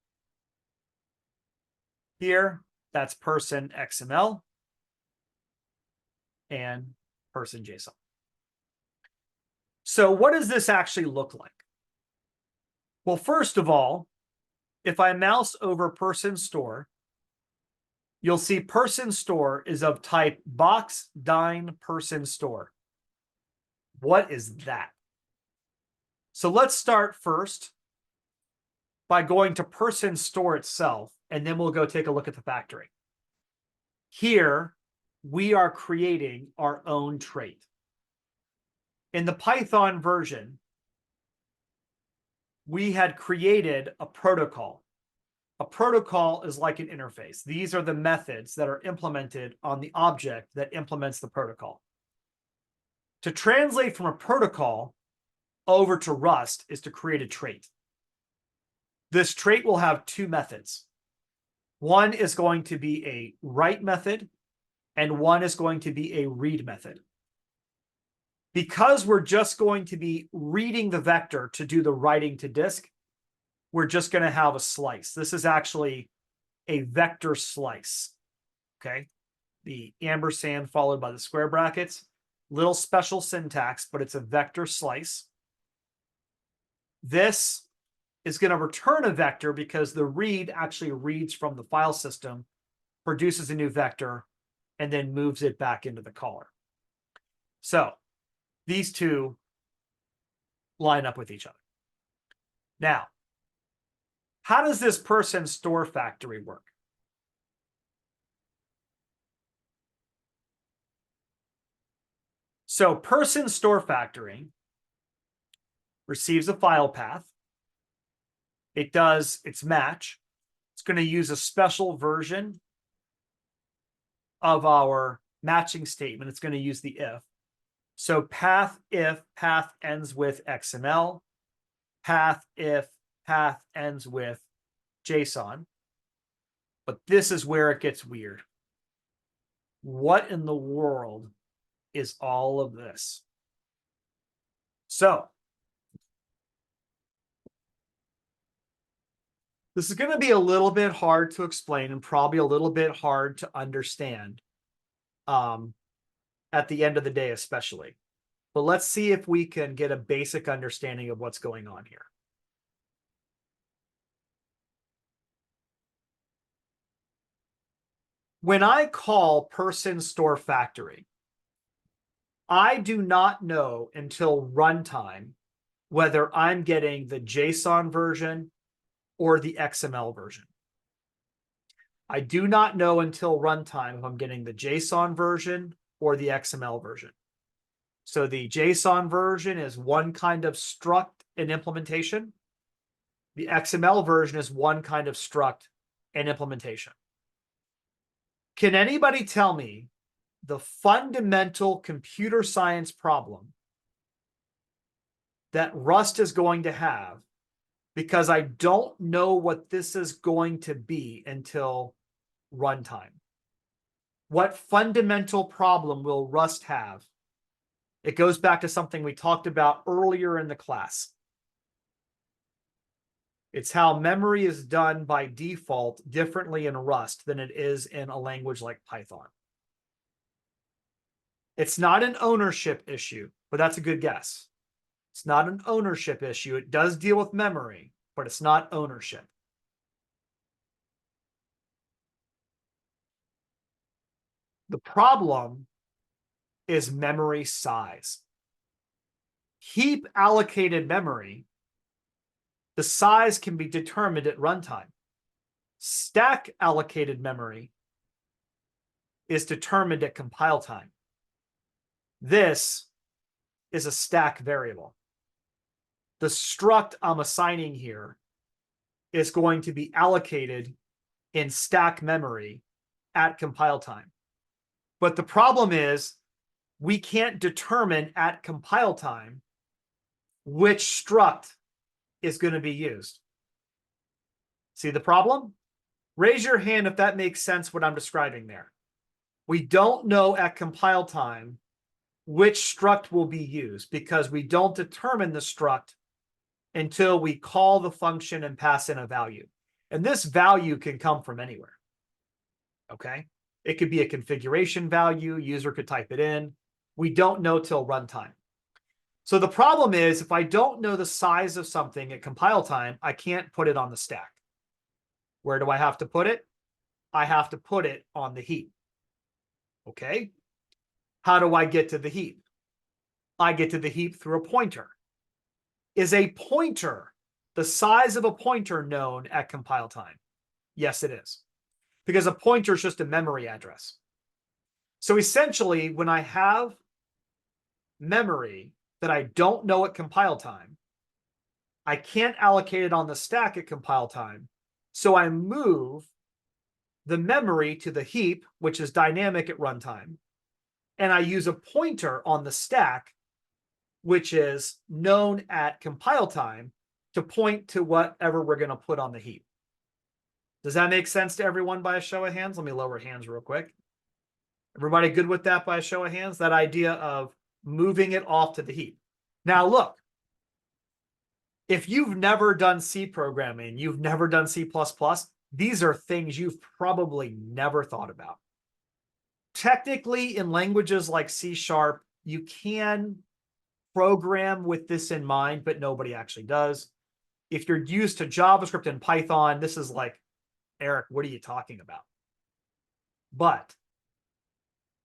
here, that's person XML and person JSON. So what does this actually look like? Well, first of all, if I mouse over person store, you'll see person store is of type box.dyn person store. What is that? So let's start first by going to person store itself, and then we'll go take a look at the factory. Here, we are creating our own trait. In the Python version, we had created a protocol. A protocol is like an interface. These are the methods that are implemented on the object that implements the protocol. To translate from a protocol over to Rust is to create a trait. This trait will have two methods. One is going to be a write method, and one is going to be a read method. Because we're just going to be reading the vector to do the writing to disk, we're just going to have a slice. This is actually a vector slice, okay? The ampersand followed by the square brackets. Little special syntax, but it's a vector slice. This is going to return a vector because the read actually reads from the file system, produces a new vector, and then moves it back into the caller. So these two line up with each other. Now, how does this person store factory work? So person store factory receives a file path. It does its match. It's going to use a special version of our matching statement. It's going to use the if. So path if path ends with XML, path if path ends with JSON. But this is where it gets weird. What in the world is all of this? So this is going to be a little bit hard to explain and probably a little bit hard to understand at the end of the day, especially. But let's see if we can get a basic understanding of what's going on here. When I call person store factory, I do not know until runtime whether I'm getting the JSON version or the XML version. I do not know until runtime if I'm getting the JSON version or the XML version. So the JSON version is one kind of struct and implementation. The XML version is one kind of struct and implementation. Can anybody tell me the fundamental computer science problem that Rust is going to have, because I don't know what this is going to be until runtime? What fundamental problem will Rust have? It goes back to something we talked about earlier in the class. It's how memory is done by default differently in Rust than it is in a language like Python. It's not an ownership issue, but that's a good guess. It's not an ownership issue. It does deal with memory, but it's not ownership. The problem is memory size. Heap allocated memory, the size can be determined at runtime. Stack allocated memory is determined at compile time. This is a stack variable. The struct I'm assigning here is going to be allocated in stack memory at compile time. But the problem is we can't determine at compile time which struct is going to be used. See the problem? Raise your hand if that makes sense what I'm describing there. We don't know at compile time which struct will be used because we don't determine the struct until we call the function and pass in a value. And this value can come from anywhere. Okay? It could be a configuration value. User could type it in. We don't know till runtime. So the problem is if I don't know the size of something at compile time, I can't put it on the stack. Where do I have to put it? I have to put it on the heap. Okay? How do I get to the heap? I get to the heap through a pointer. Is a pointer the size of a pointer known at compile time? Yes, it is. Because a pointer is just a memory address. So essentially, when I have memory that I don't know at compile time, I can't allocate it on the stack at compile time. So I move the memory to the heap, which is dynamic at runtime. And I use a pointer on the stack, which is known at compile time, to point to whatever we're going to put on the heap. Does that make sense to everyone by a show of hands? Let me lower hands real quick. Everybody good with that by a show of hands? That idea of moving it off to the heap. Now look, if you've never done C programming, you've never done C++, these are things you've probably never thought about. Technically, in languages like C#, you can program with this in mind, but nobody actually does. If you're used to JavaScript and Python, this is like, Eric, what are you talking about? But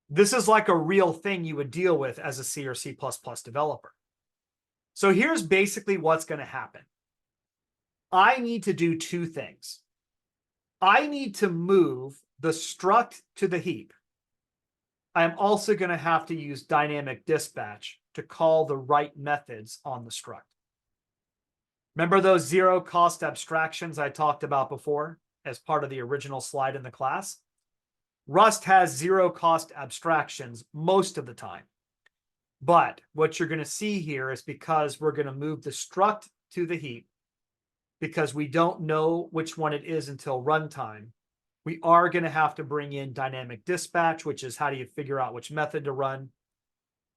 this is like a real thing you would deal with as a C or C++ developer. So here's basically what's going to happen. I need to do two things. I need to move the struct to the heap. I'm also going to have to use dynamic dispatch to call the right methods on the struct. Remember those zero cost abstractions I talked about before as part of the original slide in the class? Rust has zero cost abstractions most of the time. But what you're going to see here is because we're going to move the struct to the heap, because we don't know which one it is until runtime, we are going to have to bring in dynamic dispatch, which is how do you figure out which method to run,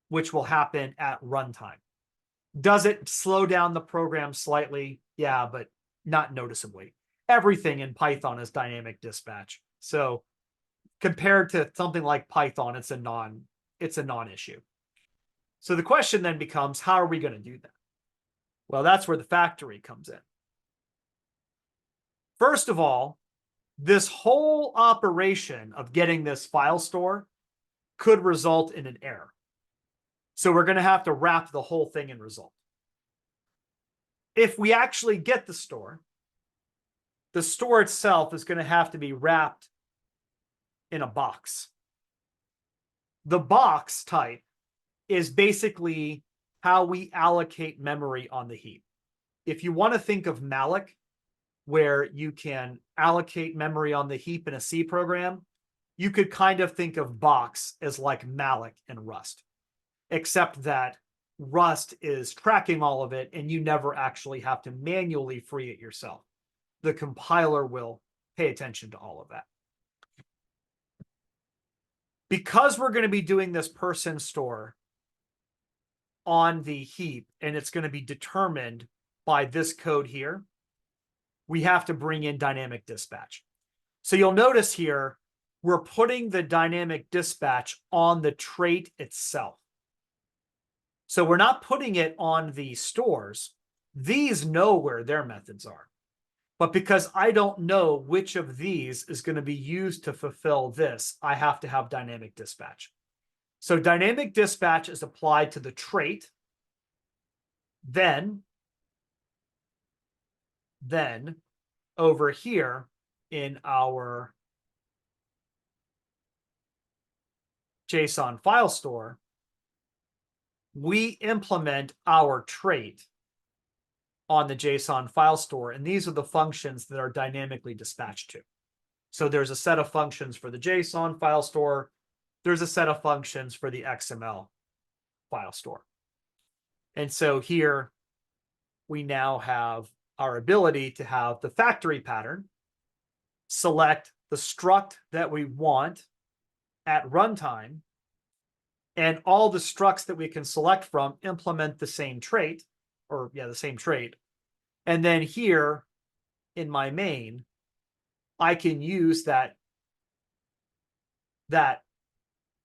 which will happen at runtime. Does it slow down the program slightly? Yeah, but not noticeably. Everything in Python is dynamic dispatch. So compared to something like Python, it's a non-issue. So the question then becomes, how are we going to do that? Well, that's where the factory comes in. First of all, this whole operation of getting this file store could result in an error. So we're going to have to wrap the whole thing in result. If we actually get the store itself is going to have to be wrapped in a box. The box type is basically how we allocate memory on the heap. If you want to think of malloc, where you can allocate memory on the heap in a C program, you could kind of think of box as like malloc in Rust, except that Rust is tracking all of it and you never actually have to manually free it yourself. The compiler will pay attention to all of that. Because we're going to be doing this person store on the heap and it's going to be determined by this code here, we have to bring in dynamic dispatch. So you'll notice here, we're putting the dynamic dispatch on the trait itself. So we're not putting it on the stores. These know where their methods are. But because I don't know which of these is going to be used to fulfill this, I have to have dynamic dispatch. So dynamic dispatch is applied to the trait. Then over here in our JSON file store, we implement our trait on the JSON file store. And these are the functions that are dynamically dispatched to. So there's a set of functions for the JSON file store. There's a set of functions for the XML file store. And so here we now have our ability to have the factory pattern select the struct that we want at runtime, and all the structs that we can select from implement the same trait, the same trait. And then here in my main, I can use that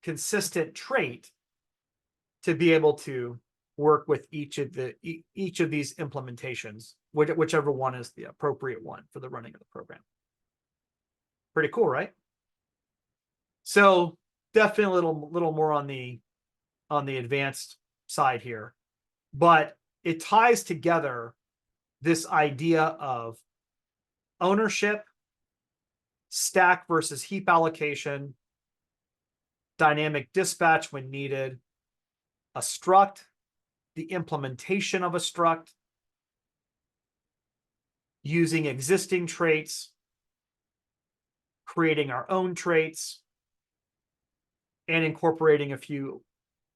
consistent trait to be able to work with each of these implementations, whichever one is the appropriate one for the running of the program. Pretty cool, right? So definitely a little more on the advanced side here, but it ties together this idea of ownership, stack versus heap allocation, dynamic dispatch when needed, a struct, the implementation of a struct, using existing traits, creating our own traits, and incorporating a few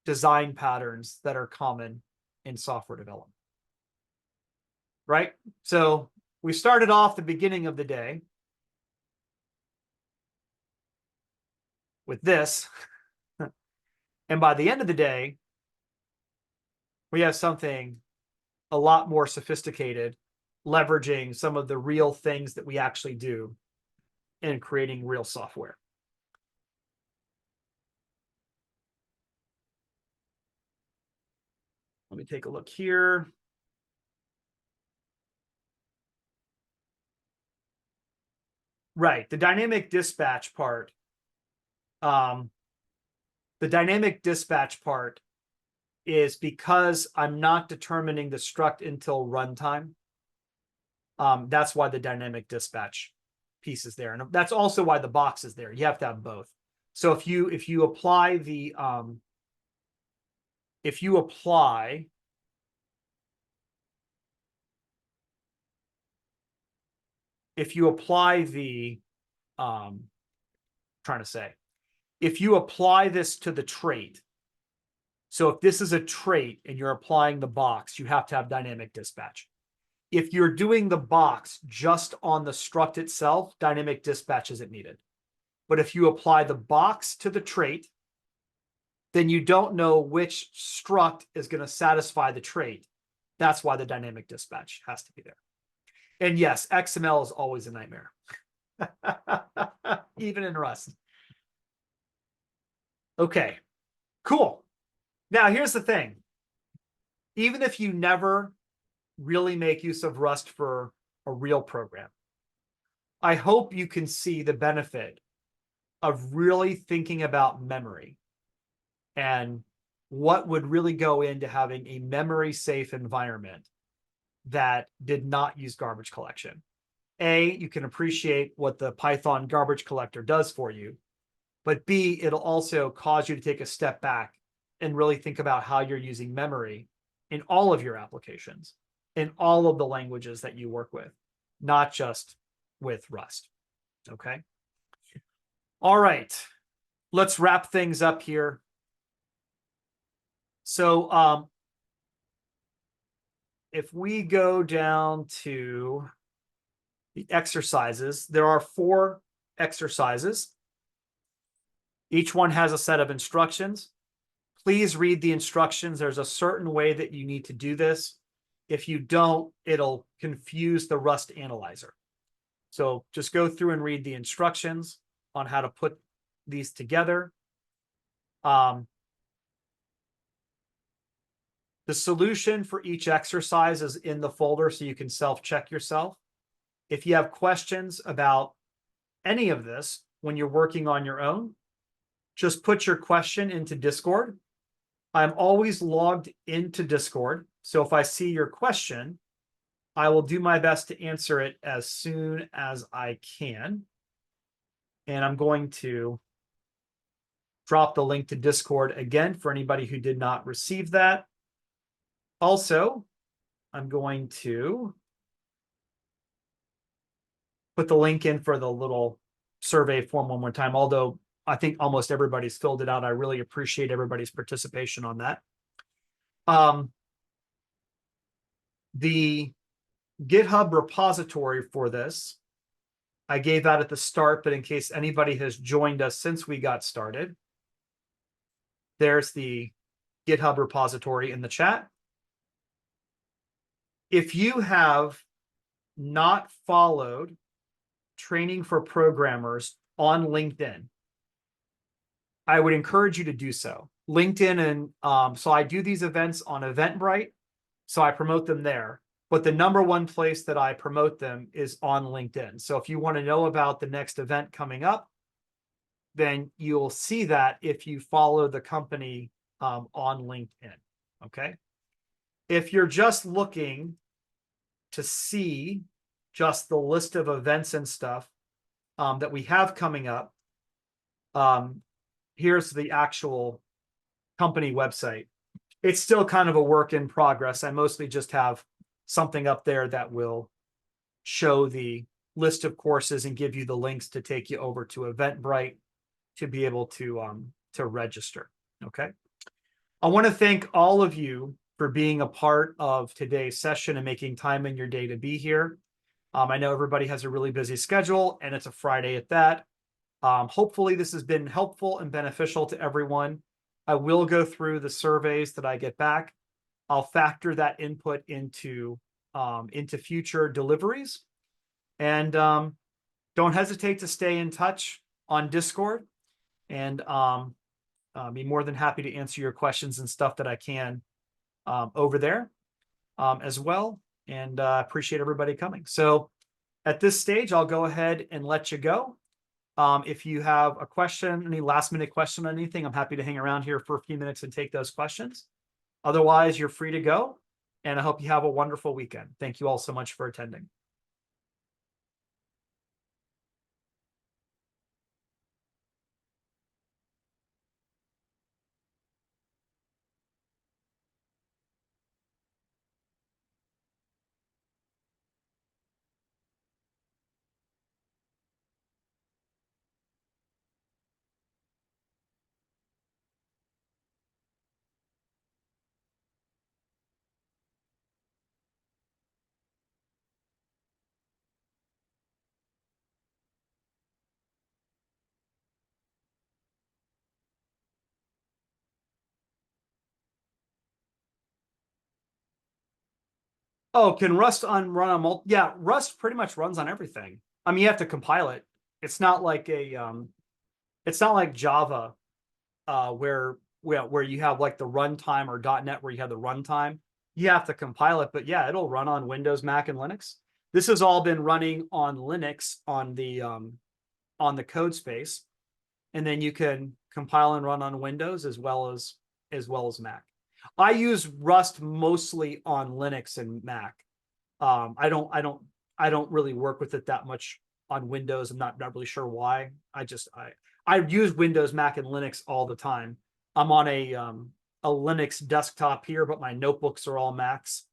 design patterns that are common in software development. Right? So we started off the beginning of the day with this. And by the end of the day, we have something a lot more sophisticated, leveraging some of the real things that we actually do in creating real software. Let me take a look here. Right, the dynamic dispatch part. The dynamic dispatch part is because I'm not determining the struct until runtime. That's why the dynamic dispatch piece is there. And that's also why the box is there. You have to have both. So if you apply the trying to say, if you apply this to the trait, so if this is a trait and you're applying the box, you have to have dynamic dispatch. If you're doing the box just on the struct itself, dynamic dispatch isn't needed. But if you apply the box to the trait, then you don't know which struct is going to satisfy the trait. That's why the dynamic dispatch has to be there. And yes, XML is always a nightmare, even in Rust. Okay, cool. Now, here's the thing. Even if you never really make use of Rust for a real program, I hope you can see the benefit of really thinking about memory and what would really go into having a memory-safe environment that did not use garbage collection. A, you can appreciate what the Python garbage collector does for you, but B, it'll also cause you to take a step back and really think about how you're using memory in all of your applications, in all of the languages that you work with, not just with Rust. Okay. All right. Let's wrap things up here. So if we go down to the exercises, there are 4 exercises. Each one has a set of instructions. Please read the instructions. There's a certain way that you need to do this. If you don't, it'll confuse the Rust analyzer. So just go through and read the instructions on how to put these together. The solution for each exercise is in the folder, so you can self-check yourself. If you have questions about any of this when you're working on your own, just put your question into Discord. I'm always logged into Discord, so if I see your question, I will do my best to answer it as soon as I can. And I'm going to drop the link to Discord again for anybody who did not receive that. Also, I'm going to put the link in for the little survey form one more time, although I think almost everybody's filled it out. I really appreciate everybody's participation on that. The GitHub repository for this, I gave out at the start, but in case anybody has joined us since we got started, there's the GitHub repository in the chat. If you have not followed Training for Programmers on LinkedIn, I would encourage you to do so. LinkedIn, and so I do these events on Eventbrite, so I promote them there. But the #1 place that I promote them is on LinkedIn. So if you want to know about the next event coming up, then you'll see that if you follow the company on LinkedIn. Okay. If you're just looking to see just the list of events and stuff that we have coming up, here's the actual company website. It's still kind of a work in progress. I mostly just have something up there that will show the list of courses and give you the links to take you over to Eventbrite to be able to register. Okay. I want to thank all of you for being a part of today's session and making time in your day to be here. I know everybody has a really busy schedule and it's a Friday at that. Hopefully this has been helpful and beneficial to everyone. I will go through the surveys that I get back. I'll factor that input into future deliveries. And don't hesitate to stay in touch on Discord, and be more than happy to answer your questions and stuff that I can over there as well. And appreciate everybody coming. So at this stage, I'll go ahead and let you go. If you have a question, any last minute question on anything, I'm happy to hang around here for a few minutes and take those questions. Otherwise, you're free to go. And I hope you have a wonderful weekend. Thank you all so much for attending. Oh, can Rust run on multi? Yeah, Rust pretty much runs on everything. I mean, you have to compile it. It's not like it's not like Java, where you have like the runtime, or .NET where you have the runtime. You have to compile it, but yeah, it'll run on Windows, Mac, and Linux. This has all been running on Linux on the code space, and then you can compile and run on Windows as well as Mac. I use Rust mostly on Linux and Mac. I don't really work with it that much on Windows. I'm not really sure why. I use Windows, Mac, and Linux all the time. I'm on a Linux desktop here, but my notebooks are all Macs,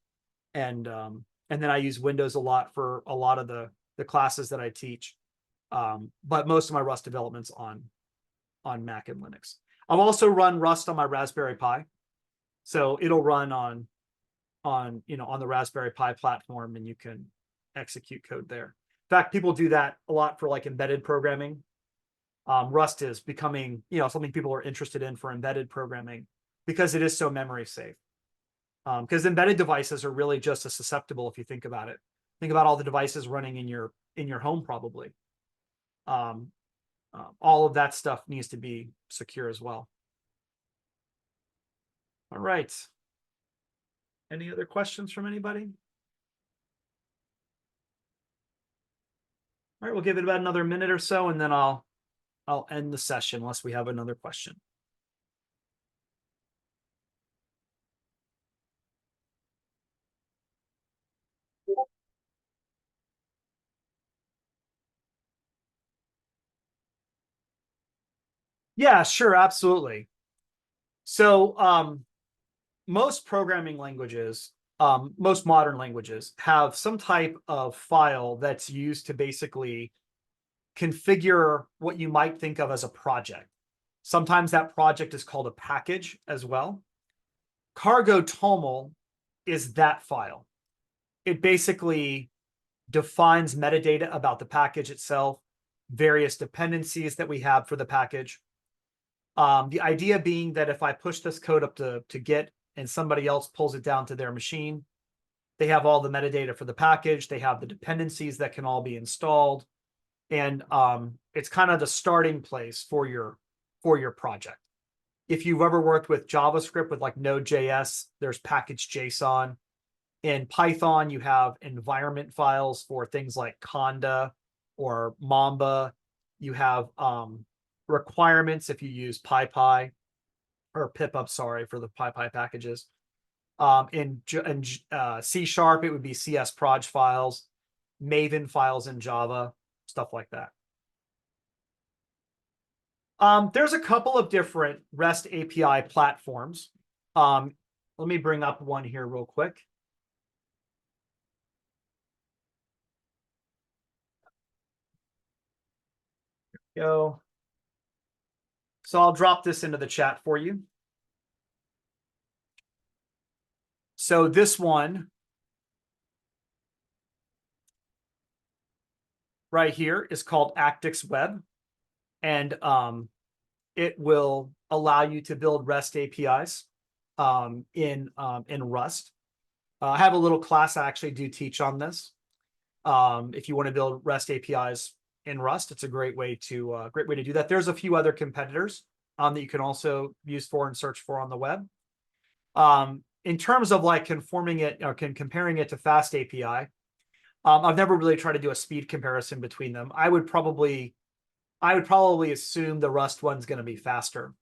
and then I use Windows a lot for a lot of the classes that I teach. But most of my Rust development's on Mac and Linux. I've also run Rust on my Raspberry Pi, so it'll run on the Raspberry Pi platform, and you can execute code there. In fact, people do that a lot for like embedded programming. Rust is becoming something people are interested in for embedded programming because it is so memory safe. Because embedded devices are really just as susceptible if you think about it. Think about all the devices running in your home probably. All of that stuff needs to be secure as well. All right. Any other questions from anybody? All right, we'll give it about another minute or so, and then I'll end the session unless we have another question. Yeah, sure, absolutely. So most programming languages, most modern languages, have some type of file that's used to basically configure what you might think of as a project. Sometimes that project is called a package as well. Cargo TOML is that file. It basically defines metadata about the package itself, various dependencies that we have for the package. The idea being that if I push this code up to Git and somebody else pulls it down to their machine, they have all the metadata for the package. They have the dependencies that can all be installed. And it's kind of the starting place for your project. If you've ever worked with JavaScript with like Node.js, there's package.json. In Python, you have environment files for things like Conda or Mamba. You have requirements if you use PyPy or pipup, sorry, for the PyPy packages. In C#, it would be CS proj files, Maven files in Java, stuff like that. There's a couple of different REST API platforms. Let me bring up one here real quick. Go. So I'll drop this into the chat for you. So this one right here is called Actix Web, and it will allow you to build REST APIs in Rust. I have a little class I actually do teach on this. If you want to build REST APIs in Rust, it's a great way to do that. There's a few other competitors that you can also use for and search for on the web. In terms of like conforming it or comparing it to Fast API, I've never really tried to do a speed comparison between them. I would probably assume the Rust one's going to be faster.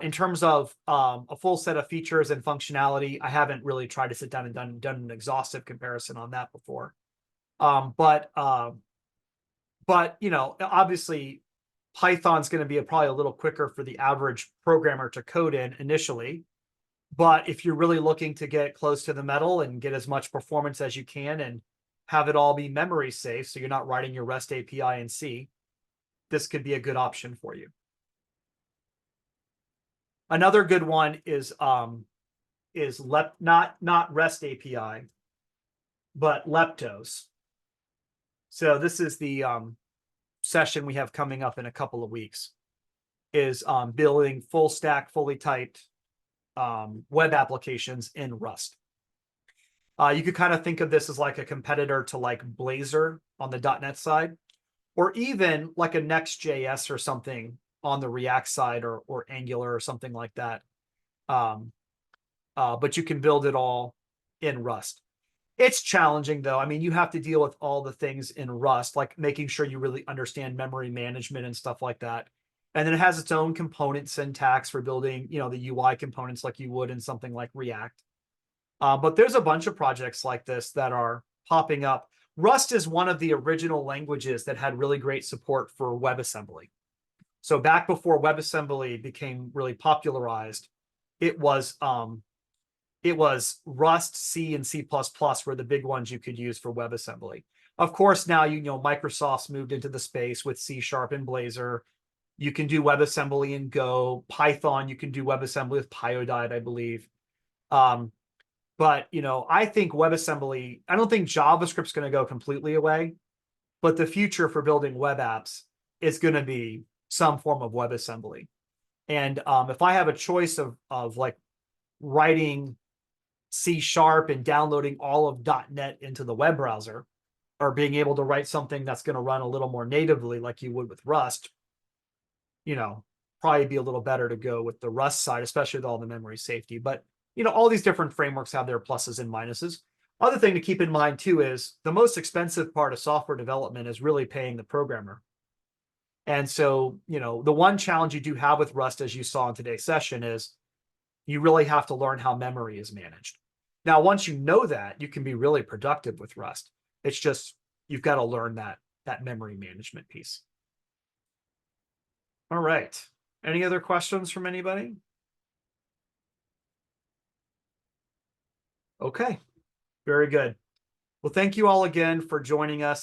In terms of a full set of features and functionality, I haven't really tried to sit down and done an exhaustive comparison on that before. But obviously Python's going to be probably a little quicker for the average programmer to code in initially. But if you're really looking to get close to the metal and get as much performance as you can and have it all be memory safe, so you're not writing your REST API in C, this could be a good option for you. Another good one is not REST API, but Leptos. So this is the session we have coming up in a couple of weeks, is building full stack, fully typed web applications in Rust. You could kind of think of this as like a competitor to like Blazor on the .NET side, or even like a Next.js or something on the React side, or Angular or something like that. Um, but you can build it all in Rust. It's challenging though. I mean, you have to deal with all the things in Rust, like making sure you really understand memory management and stuff like that. And then it has its own component syntax for building, the UI components like you would in something like React. But there's a bunch of projects like this that are popping up. Rust is one of the original languages that had really great support for WebAssembly. So back before WebAssembly became really popularized, it was Rust, C, and C++ were the big ones you could use for WebAssembly. Of course, now Microsoft's moved into the space with C# and Blazor. You can do WebAssembly in Go, Python. You can do WebAssembly with Pyodide, I believe. But I think WebAssembly. I don't think JavaScript's going to go completely away, but the future for building web apps is going to be some form of WebAssembly. And if I have a choice of like writing C# and downloading all of .NET into the web browser, or being able to write something that's going to run a little more natively like you would with Rust, probably be a little better to go with the Rust side, especially with all the memory safety. But, all these different frameworks have their pluses and minuses. Other thing to keep in mind too is the most expensive part of software development is really paying the programmer. And so, the one challenge you do have with Rust, as you saw in today's session, is you really have to learn how memory is managed. Now, once you know that, you can be really productive with Rust. It's just you've got to learn that memory management piece. All right. Any other questions from anybody? Okay. Very good. Well, thank you all again for joining us.